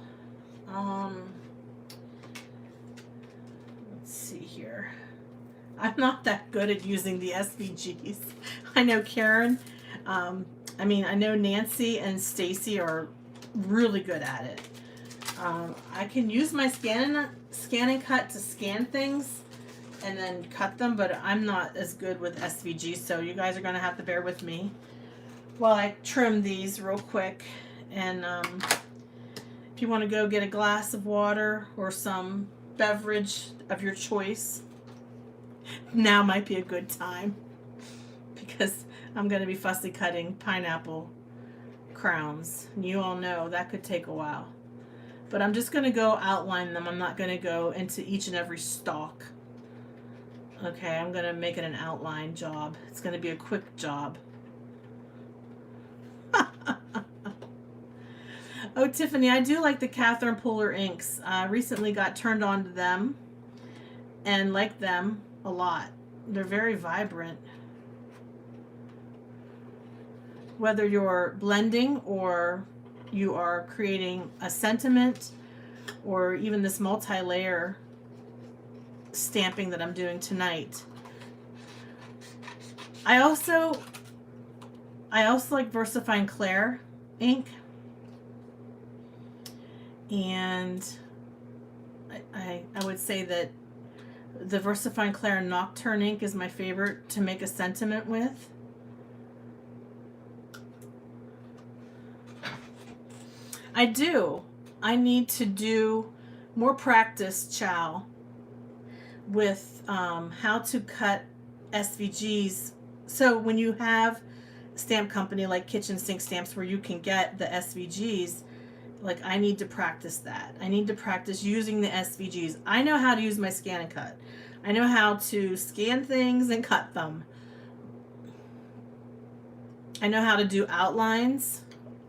S1: let's see here. I'm not that good at using the SVGs. I know Karen, I mean, I know Nancy and Stacy are really good at it. I can use my scan and cut to scan things and then cut them, but I'm not as good with SVG, so you guys are going to have to bear with me while I trim these real quick. And if you want to go get a glass of water or some beverage of your choice, now might be a good time because I'm going to be fussy cutting pineapple crowns. And you all know that could take a while. But I'm just going to go outline them. I'm not going to go into each and every stalk. Okay, I'm going to make it an outline job. It's going to be a quick job. Oh, Tiffany, I do like the Catherine Puller inks. I recently got turned on to them and like them a lot. They're very vibrant. Whether you're blending or you are creating a sentiment or even this multi-layer stamping that I'm doing tonight. I also like VersaFine Clair ink, and I would say that the VersaFine Clair Nocturne ink is my favorite to make a sentiment with. I need to do more practice, Chow, with how to cut SVGs. So when you have a stamp company like Kitchen Sink Stamps where you can get the SVGs, like I need to practice that. I need to practice using the SVGs. I know how to use my scan and cut. I know how to scan things and cut them. I know how to do outlines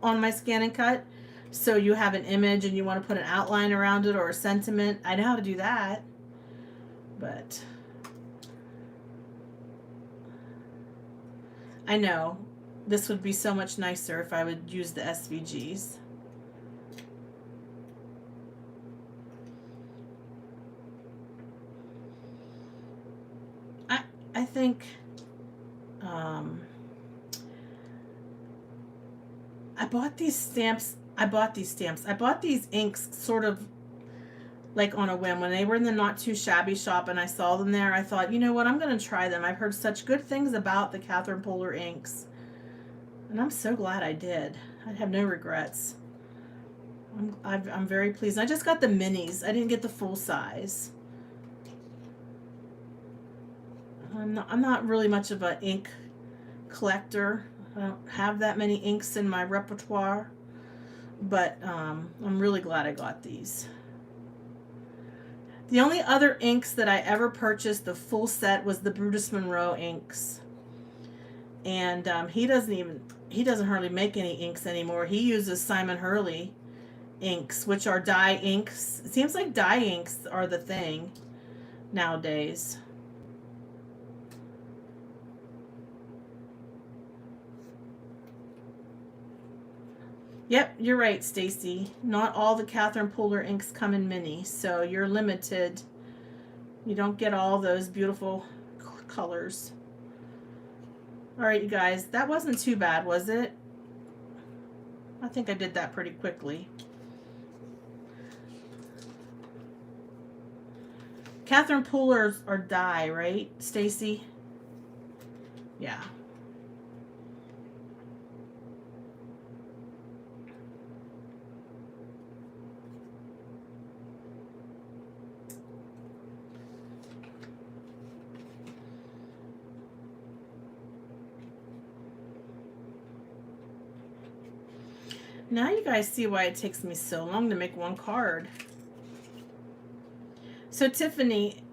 S1: on my scan and cut. So you have an image and you want to put an outline around it or a sentiment. I know how to do that. But I know this would be so much nicer if I would use the SVGs. I think I bought these stamps. I bought these inks sort of like on a whim. When they were in the Not Too Shabby shop and I saw them there, I thought, you know what, I'm going to try them. I've heard such good things about the Catherine Polar inks. And I'm so glad I did. I have no regrets. I'm very pleased. I just got the minis. I didn't get the full size. I'm not really much of an ink collector. I don't have that many inks in my repertoire. But I'm really glad I got these. The only other inks that I ever purchased, the full set, was the Brutus Monroe inks. And he doesn't hardly make any inks anymore. He uses Simon Hurley inks, which are dye inks. It seems like dye inks are the thing nowadays. Yep, you're right, Stacy. Not all the Catherine Polar inks come in mini, so you're limited. You don't get all those beautiful colors. All right, you guys, that wasn't too bad, was it? I think I did that pretty quickly. Catherine Polars are dye, right, Stacy? Yeah. Now you guys see why it takes me so long to make one card. So Tiffany,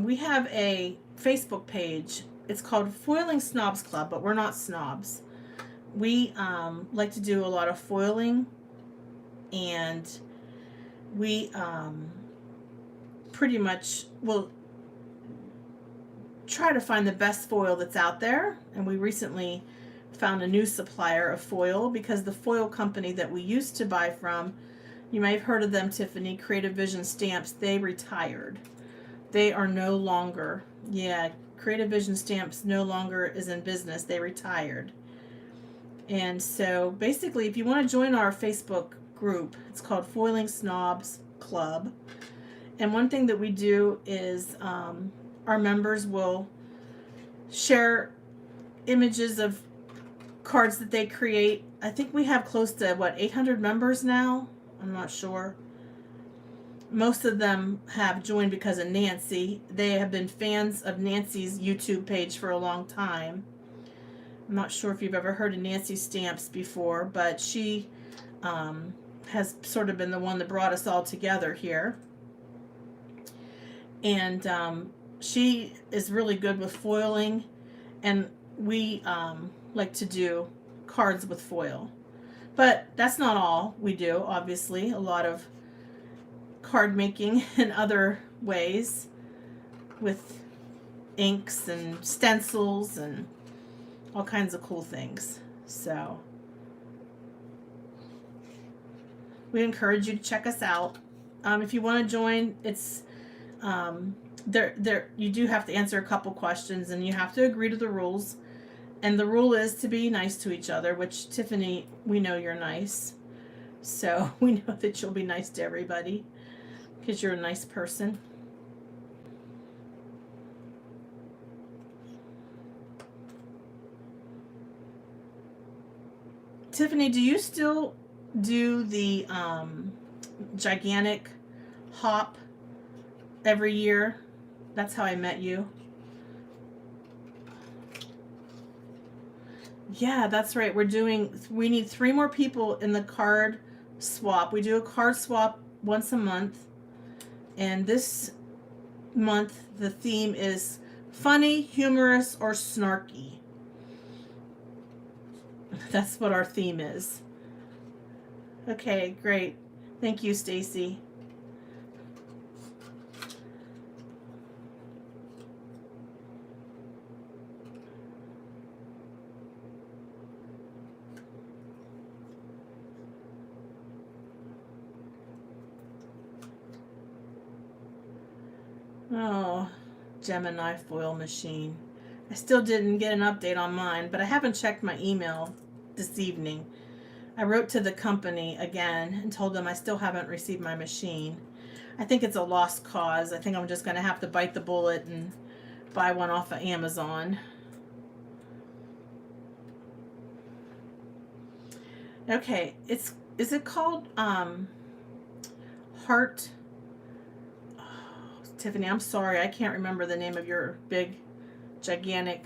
S1: we have a Facebook page. It's called Foiling Snobs Club, but we're not snobs. We like to do a lot of foiling, and we pretty much will try to find the best foil that's out there. And we recently found a new supplier of foil because the foil company that we used to buy from, you may have heard of them, Tiffany, Creative Vision Stamps, they retired. They are no longer, yeah, Creative Vision Stamps no longer is in business. They retired. And so basically, if you want to join our Facebook group, it's called Foiling Snobs Club. And one thing that we do is our members will share images of cards that they create. I think we have close to, what, 800 members now? I'm not sure. Most of them have joined because of Nancy. They have been fans of Nancy's YouTube page for a long time. I'm not sure if you've ever heard of Nancy Stamps before, but she has sort of been the one that brought us all together here. And she is really good with foiling, and we like to do cards with foil. But that's not all we do, obviously. A lot of card making in other ways with inks and stencils and all kinds of cool things. So we encourage you to check us out. If you want to join, it's you do have to answer a couple questions, and you have to agree to the rules. And the rule is to be nice to each other, which, Tiffany, we know you're nice. So we know that you'll be nice to everybody because you're a nice person. Tiffany, do you still do the gigantic hop every year? That's how I met you. Yeah, that's right. We need 3 more people in the card swap. We do a card swap once a month. And this month, the theme is funny, humorous, or snarky. That's what our theme is. Okay, great. Thank you, Stacy. Oh, Gemini foil machine. I still didn't get an update on mine, but I haven't checked my email this evening. I wrote to the company again and told them I still haven't received my machine. I think it's a lost cause. I think I'm just going to have to bite the bullet and buy one off of Amazon. Okay, is it called Heart? Oh, Tiffany, I'm sorry, I can't remember the name of your big, gigantic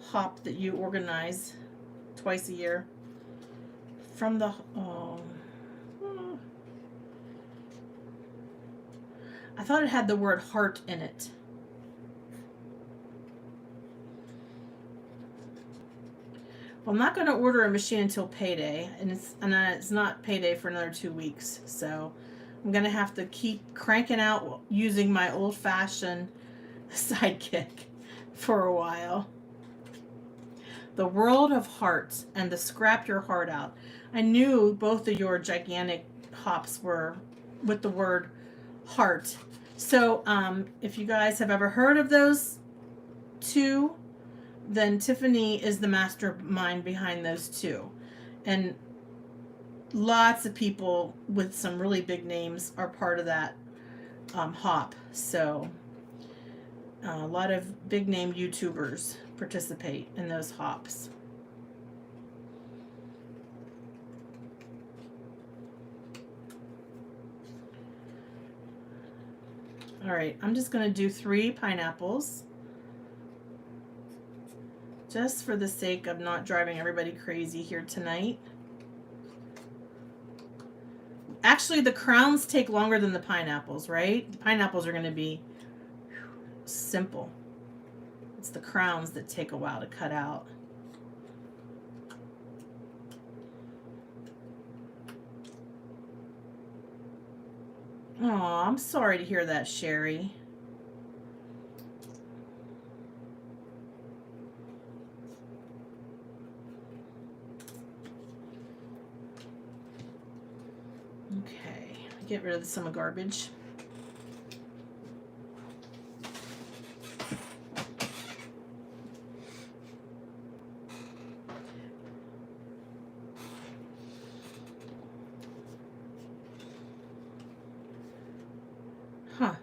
S1: hop that you organize twice a year. From the I thought it had the word heart in it. Well, I'm not going to order a machine until payday, and it's not payday for another 2 weeks, so I'm going to have to keep cranking out using my old-fashioned sidekick for a while. The World of Hearts and the Scrap Your Heart Out. I knew both of your gigantic hops were with the word heart. So if you guys have ever heard of those two, then Tiffany is the mastermind behind those two. And lots of people with some really big names are part of that hop. So a lot of big name YouTubers participate in those hops. All right, I'm just going to do 3 pineapples, just for the sake of not driving everybody crazy here tonight. Actually, the crowns take longer than the pineapples, right? The pineapples are going to be simple. It's the crowns that take a while to cut out. Oh, I'm sorry to hear that, Sherry. Okay, get rid of some of the garbage. Huh.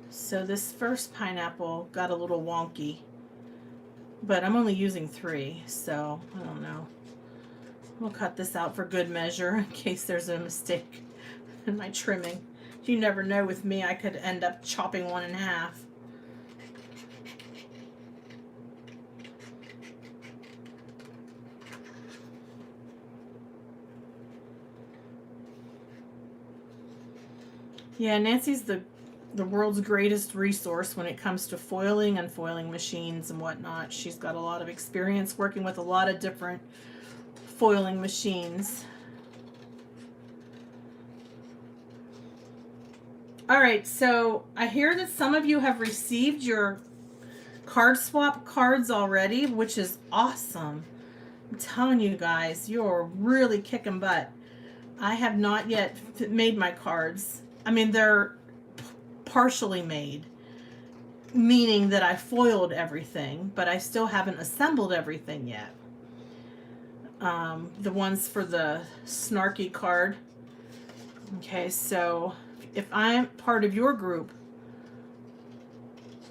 S1: So this first pineapple got a little wonky, but I'm only using 3, so I don't know. We'll cut this out for good measure in case there's a mistake in my trimming. You never know with me, I could end up chopping one in half. Yeah, Nancy's the world's greatest resource when it comes to foiling and foiling machines and whatnot. She's got a lot of experience working with a lot of different foiling machines. All right, so I hear that some of you have received your card swap cards already, which is awesome. I'm telling you guys, you're really kicking butt. I have not yet made my cards. I mean, they're partially made, meaning that I foiled everything, but I still haven't assembled everything yet. The ones for the snarky card. Okay, so if I'm part of your group,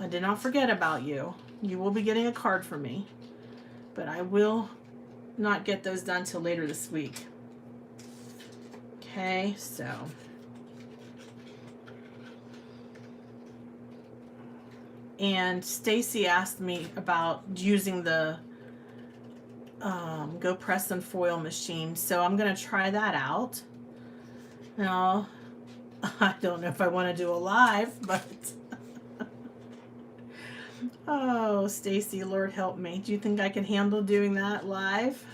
S1: I did not forget about you. You will be getting a card from me, but I will not get those done till later this week. Okay, so and Stacy asked me about using the Go Press and Foil machine, so I'm gonna try that out. Now, I don't know if I want to do a live, but oh, Stacy, Lord help me. Do you think I can handle doing that live?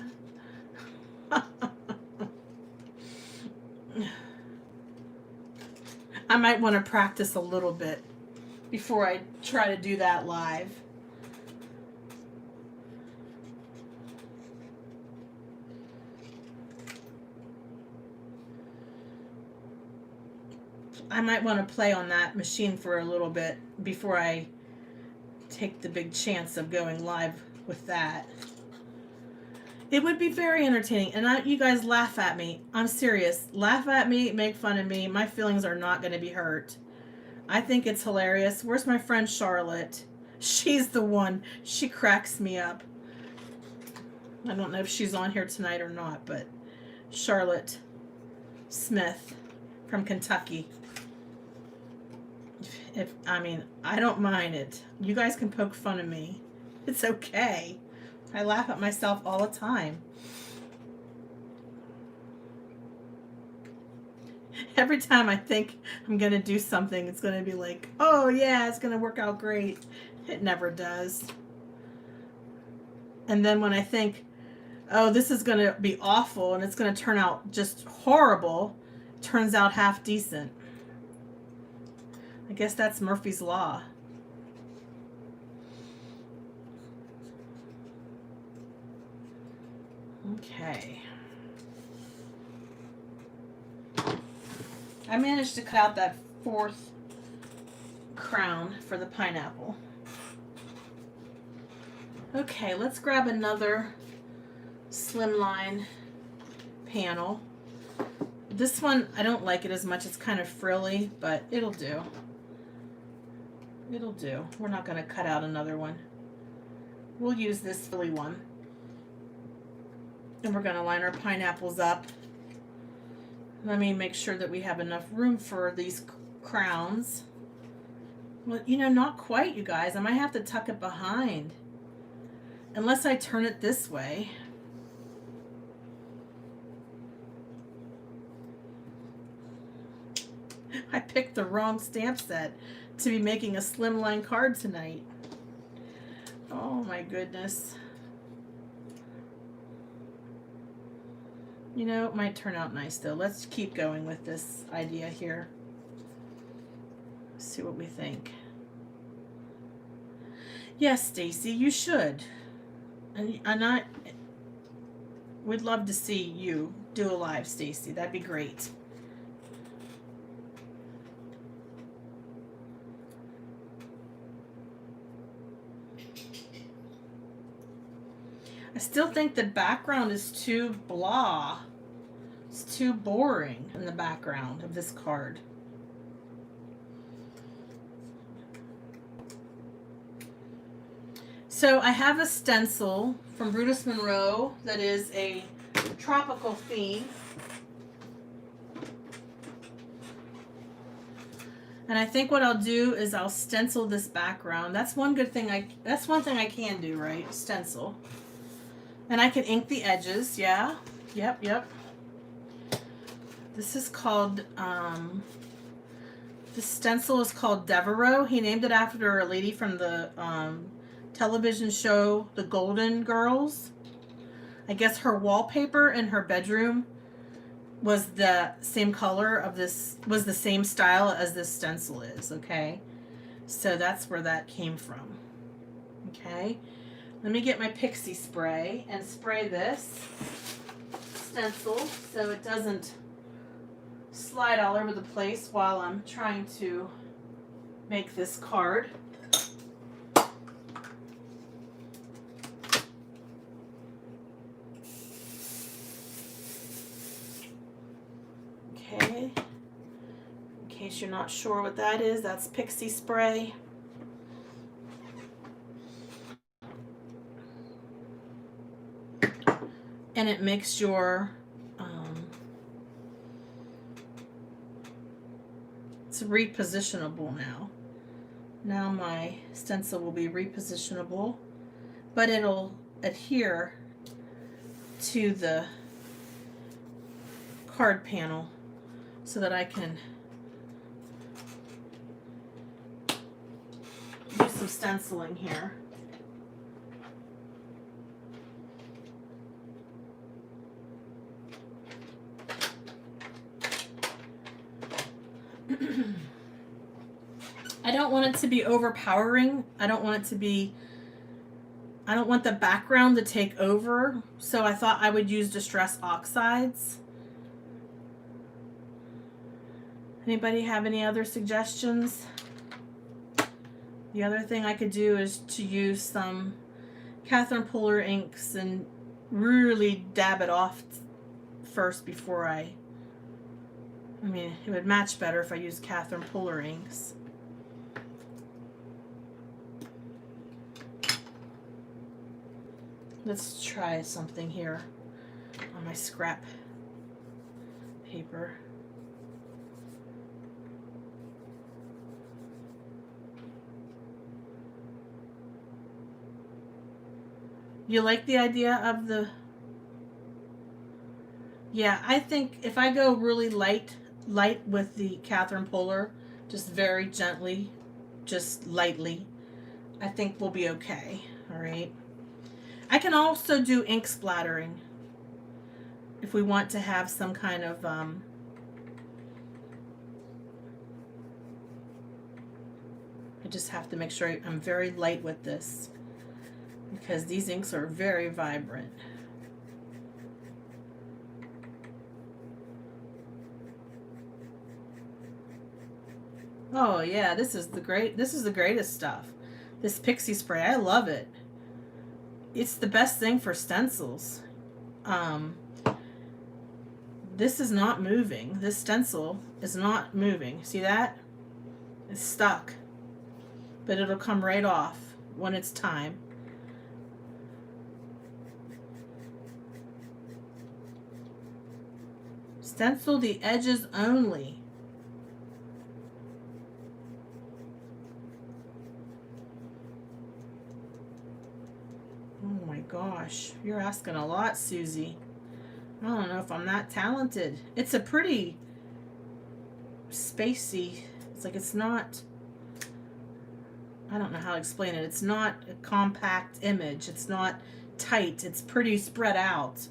S1: I might want to practice a little bit before I try to do that live. I might want to play on that machine for a little bit before I take the big chance of going live with that. It would be very entertaining, and you guys laugh at me. I'm serious. Laugh at me, make fun of me. My feelings are not going to be hurt. I think it's hilarious. Where's my friend Charlotte? She's the one. She cracks me up. I don't know if she's on here tonight or not, but Charlotte Smith from Kentucky. I mean, I don't mind it. You guys can poke fun of me. It's okay. I laugh at myself all the time. Every time I think I'm going to do something, it's going to be like, oh yeah, it's going to work out great. It never does. And then when I think, oh, this is going to be awful and it's going to turn out just horrible, it turns out half decent. I guess that's Murphy's Law. Okay. I managed to cut out that fourth crown for the pineapple. Okay, let's grab another Slimline panel. This one, I don't like it as much. It's kind of frilly, but it'll do. It'll do. We're not going to cut out another one. We'll use this frilly one. And we're going to line our pineapples up. Let me make sure that we have enough room for these crowns. Well, you know, not quite, you guys. I might have to tuck it behind. Unless I turn it this way. I picked the wrong stamp set to be making a Slimline card tonight. Oh my goodness. You know, it might turn out nice though. Let's keep going with this idea here. See what we think. Yes, Stacy, you should. And I would love to see you do a live, Stacy. That'd be great. I still think the background is too blah. It's too boring in the background of this card. So I have a stencil from Brutus Monroe that is a tropical theme. And I think what I'll do is I'll stencil this background. That's one good thing that's one thing I can do, right? Stencil. And I can ink the edges, yeah. Yep. This is called, this stencil is called Devereaux. He named it after a lady from the television show, The Golden Girls. I guess her wallpaper in her bedroom was the same color of this, was the same style as this stencil is, okay? So that's where that came from, okay? Let me get my pixie spray and spray this stencil so it doesn't slide all over the place while I'm trying to make this card. Okay, in case you're not sure what that is, that's pixie spray. and it makes your it's repositionable now. Now my stencil will be repositionable, but it'll adhere to the card panel so that I can do some stenciling here. I don't want it to be overpowering. I don't want the background to take over. So I thought I would use Distress Oxides. Anybody have any other suggestions? The other thing I could do is to use some Catherine Puller inks and really dab it off first before I mean, it would match better if I used Catherine Puller inks. Let's try something here on my scrap paper. You like the idea of the... Yeah, I think if I go really light with the Catherine Puller, just very gently, just lightly, I think we'll be okay. All right. I can also do ink splattering if we want to have some kind of I just have to make sure I'm very light with this because these inks are very vibrant. Oh yeah, this is the greatest stuff. This pixie spray, I love it. It's the best thing for stencils. This is not moving. This stencil is not moving. See that? It's stuck. But it'll come right off when it's time. Stencil the edges only. Oh my gosh, you're asking a lot, Susie. I don't know if I'm that talented. It's a pretty spacey, it's like it's not, I don't know how to explain it. It's not a compact image. It's not tight. It's pretty spread out.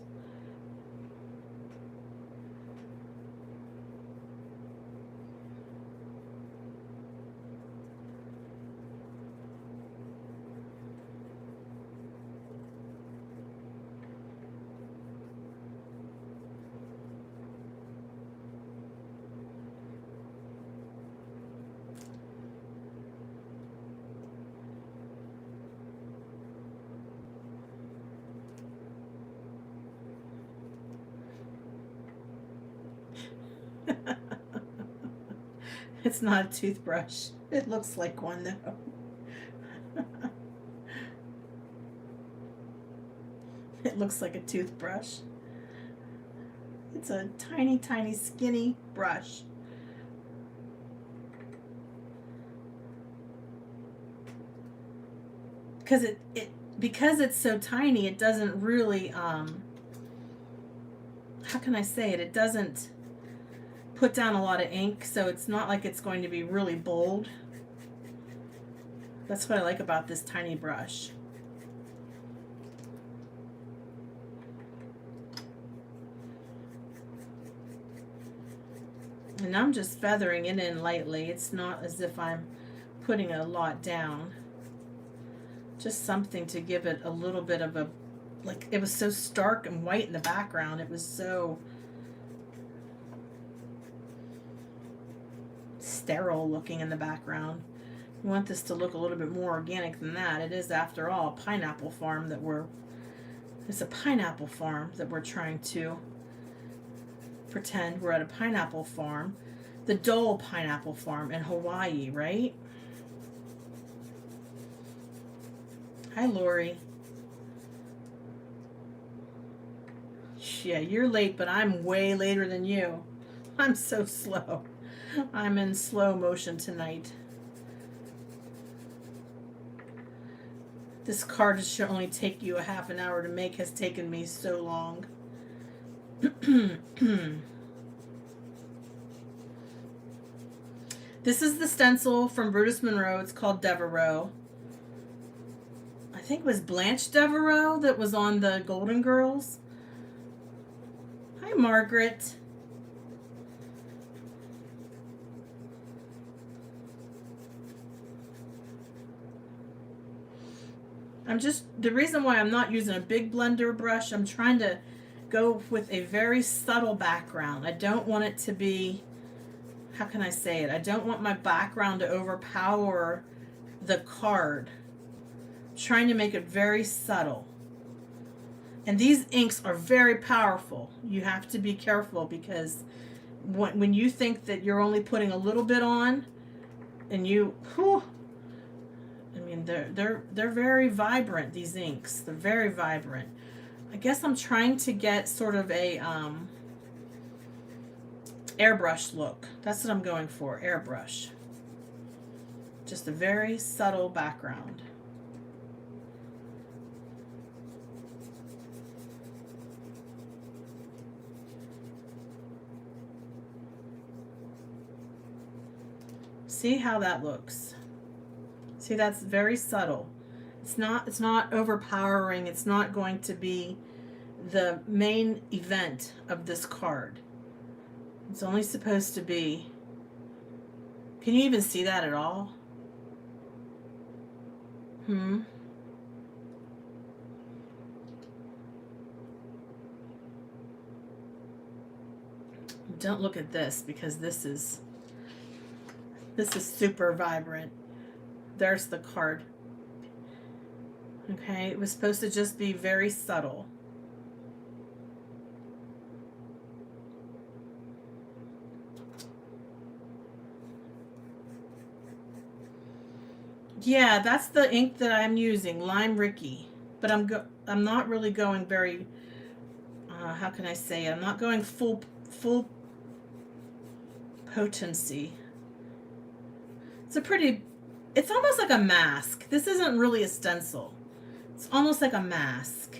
S1: It's not a toothbrush. It looks like one though. It looks like a toothbrush. It's a tiny, tiny, skinny brush. Because it's so tiny, it doesn't really how can I say it? It doesn't put down a lot of ink, so it's not like it's going to be really bold. That's what I like about this tiny brush. And I'm just feathering it in lightly. It's not as if I'm putting a lot down. Just something to give it a little bit of a, like, it was so stark and white in the background. It was so sterile looking in the background. We want this to look a little bit more organic than that. It is, after all, a pineapple farm that it's a pineapple farm that we're trying to pretend we're at a pineapple farm. The Dole Pineapple Farm in Hawaii, right? Hi, Lori. Yeah, you're late, but I'm way later than you. I'm so slow. I'm in slow motion tonight. This card should only take you a half an hour to make, has taken me so long. This is the stencil from Brutus Monroe. It's called Devereaux. I think it was Blanche Devereaux that was on the Golden Girls. Hi, Margaret. The reason why I'm not using a big blender brush, I'm trying to go with a very subtle background. I don't want it to be, how can I say it? I don't want my background to overpower the card. I'm trying to make it very subtle. And these inks are very powerful. You have to be careful because when you think that you're only putting a little bit on, and I mean, they're very vibrant, these inks. They're very vibrant. I guess I'm trying to get sort of a airbrush look. That's what I'm going for, airbrush. Just a very subtle background. See how that looks? See, that's very subtle. It's not overpowering. It's not going to be the main event of this card. It's only supposed to be. Can you even see that at all? Don't look at this because this is super vibrant. There's the card. Okay, it was supposed to just be very subtle. Yeah, that's the ink that I'm using, Lime Ricky. But I'm not really going very, how can I say it? I'm not going full potency. It's almost like a mask. This isn't really a stencil. It's almost like a mask.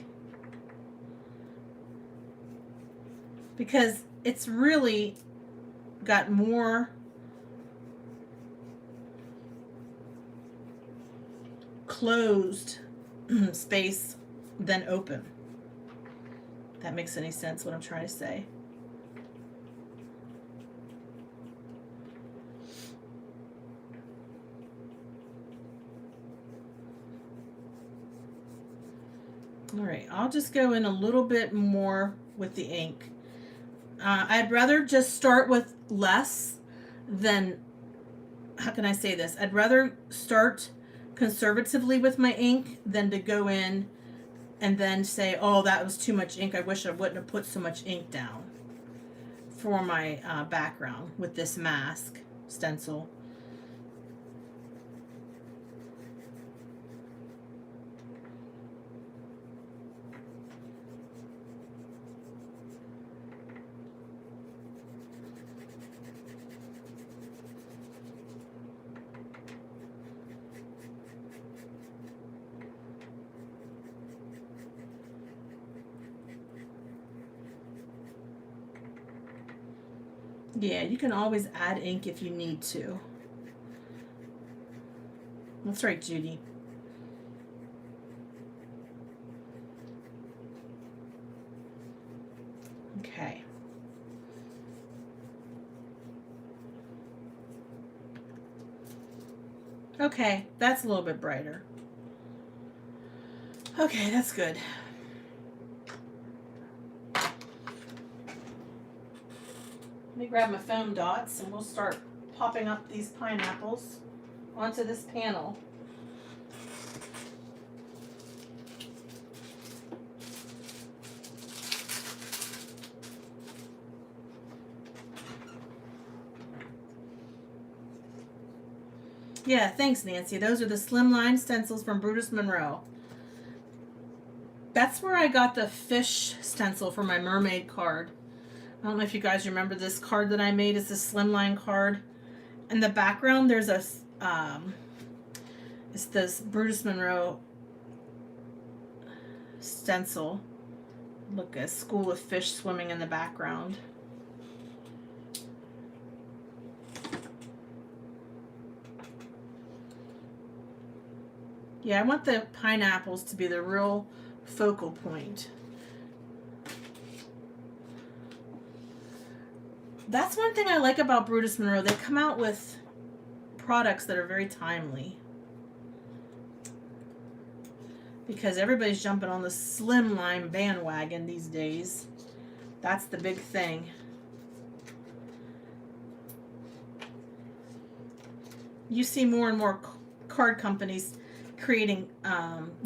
S1: Because it's really got more closed space than open. If that makes any sense what I'm trying to say. All right, I'll just go in a little bit more with the ink. I'd rather just start with less than, how can I say this? I'd rather start conservatively with my ink than to go in and then say, oh, that was too much ink. I wish I wouldn't have put so much ink down for my background with this mask stencil. Yeah, you can always add ink if you need to. That's right, Judy. Okay. Okay, that's a little bit brighter. Okay, that's good. Let me grab my foam dots and we'll start popping up these pineapples onto this panel. Yeah, thanks, Nancy. Those are the Slimline stencils from Brutus Monroe. That's where I got the fish stencil for my mermaid card. I don't know if you guys remember this card that I made. It's a Slimline card. In the background, there's a, it's this Brutus Monroe stencil. Look, a school of fish swimming in the background. Yeah, I want the pineapples to be the real focal point. That's one thing I like about Brutus Monroe. They come out with products that are very timely. Because everybody's jumping on the slimline bandwagon these days. That's the big thing. You see more and more card companies creating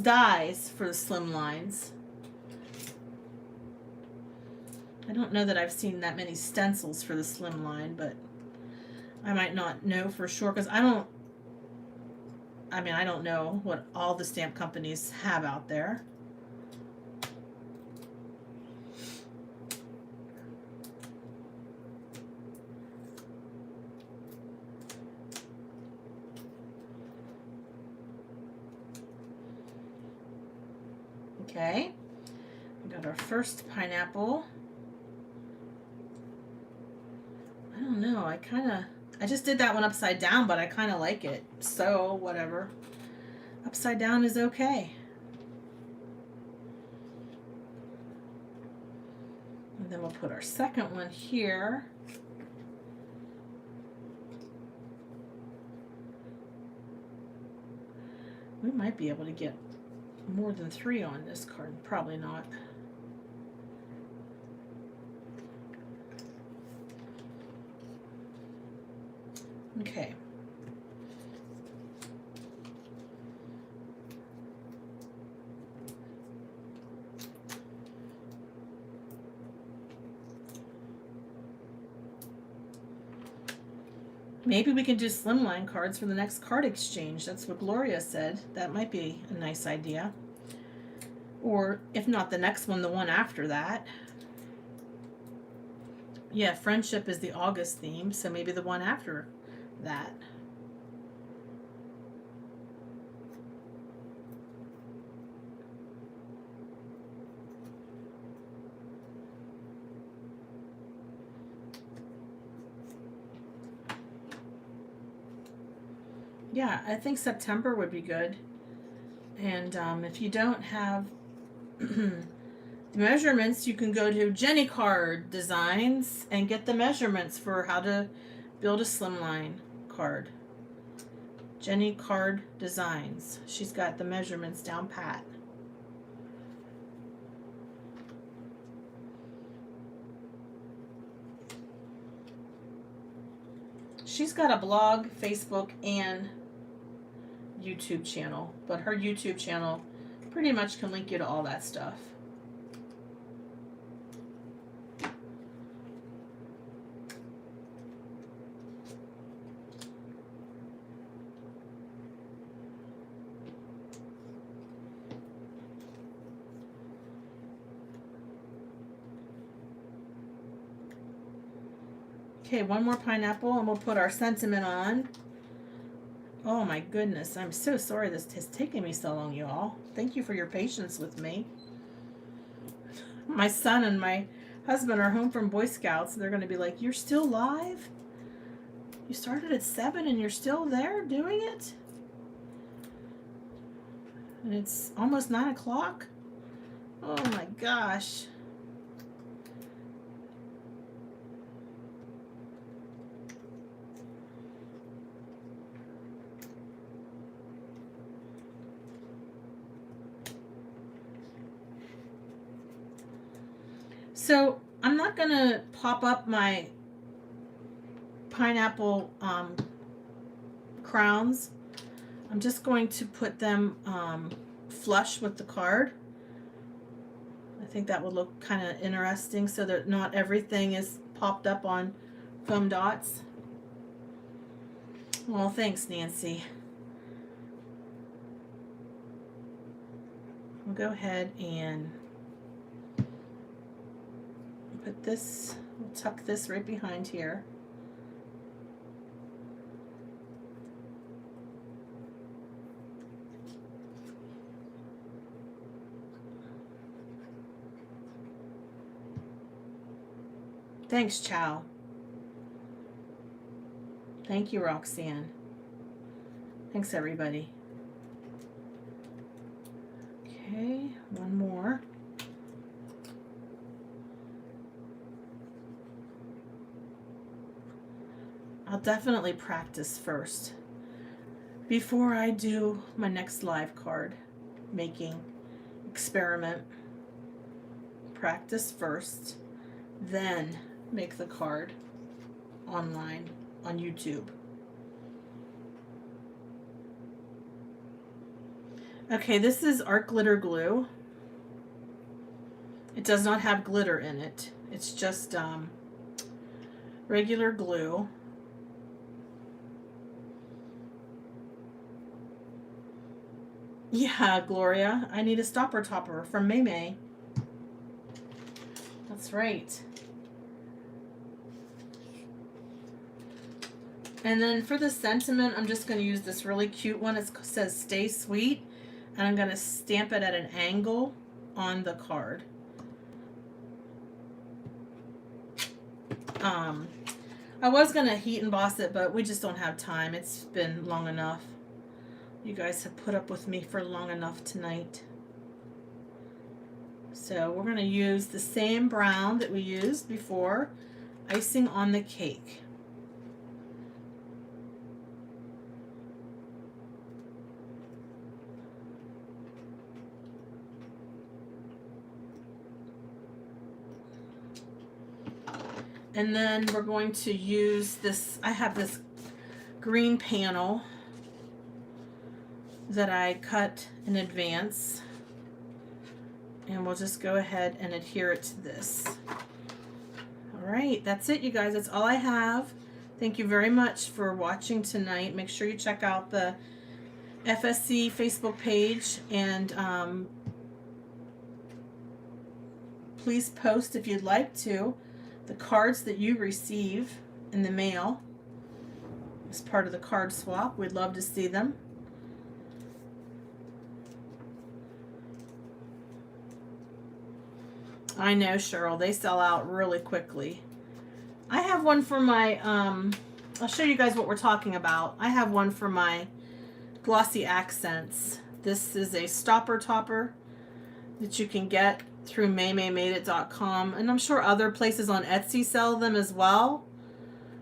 S1: dies for the slim lines. I don't know that I've seen that many stencils for the slim line, but I might not know for sure because I don't know what all the stamp companies have out there. Okay, we got our first pineapple. I don't know, I just did that one upside down, but I kind of like it. So, whatever. Upside down is okay. And then we'll put our second one here. We might be able to get more than 3 on this card. Probably not. Okay. Maybe we can do slimline cards for the next card exchange. That's what Gloria said. That might be a nice idea. Or if not the next one, the one after that. Yeah, friendship is the August theme, so maybe the one after that. Yeah, I think September would be good. And if you don't have the measurements, you can go to Jenny Card Designs and get the measurements for how to build a slimline card. Jenny Card Designs. She's got the measurements down pat. She's got a blog, Facebook, and YouTube channel, but her YouTube channel pretty much can link you to all that stuff. Okay, one more pineapple and we'll put our sentiment on. Oh my goodness, I'm so sorry this has taken me so long, you all. Thank you for your patience with me. My son and my husband are home from Boy Scouts. They're going to be like, you're still live? You started at 7 and you're still there doing it? And it's almost 9 o'clock? Oh my gosh. So I'm not going to pop up my pineapple crowns. I'm just going to put them flush with the card. I think that would look kind of interesting so that not everything is popped up on foam dots. Well, thanks, Nancy. we'll go ahead and put this, we'll tuck this right behind here. Thanks, Chow. Thank you, Roxanne. Thanks, everybody. Okay, one more. I'll definitely practice first before I do my next live card making experiment. Practice first, then make the card online on YouTube. Okay, this is art glitter glue. It does not have glitter in it. It's just regular glue. Yeah, Gloria, I need a stopper topper from May May. That's right. And then for the sentiment, I'm just going to use this really cute one. It says Stay Sweet. And I'm going to stamp it at an angle on the card. I was going to heat emboss it, but we just don't have time. It's been long enough. You guys have put up with me for long enough tonight. So we're going to use the same brown that we used before, icing on the cake. And then we're going to use this, I have this green panel that I cut in advance. And we'll just go ahead and adhere it to this. All right, that's it, you guys. That's all I have. Thank you very much for watching tonight. Make sure you check out the FSC Facebook page, and please post, if you'd like to, the cards that you receive in the mail as part of the card swap. We'd love to see them. I know, Cheryl, they sell out really quickly. I have one for my, I'll show you guys what we're talking about. I have one for my glossy accents. This is a stopper topper that you can get through maymaymadeit.com, and I'm sure other places on Etsy sell them as well.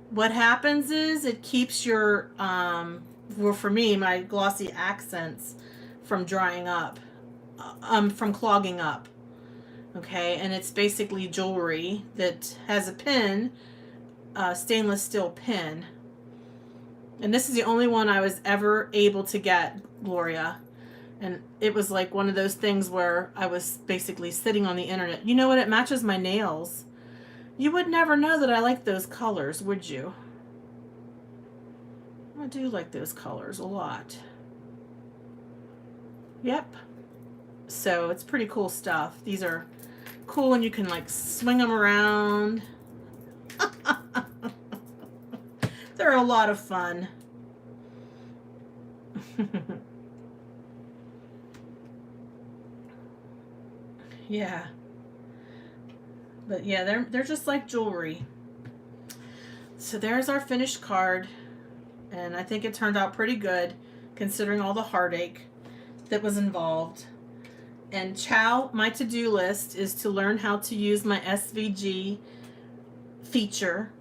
S1: What happens is it keeps your, well, for me, my glossy accents from drying up, from clogging up. Okay, and it's basically jewelry that has a pin, stainless steel pin. And this is the only one I was ever able to get, Gloria. And it was like one of those things where I was basically sitting on the internet. You know what? It matches my nails. You would never know that I like those colors, would you? I do like those colors a lot. Yep. So it's pretty cool stuff. These are cool, and you can like swing them around. They're a lot of fun. Yeah. But yeah, they're just like jewelry. So there's our finished card, and I think it turned out pretty good considering all the heartache that was involved. And Chow, my to-do list is to learn how to use my SVG feature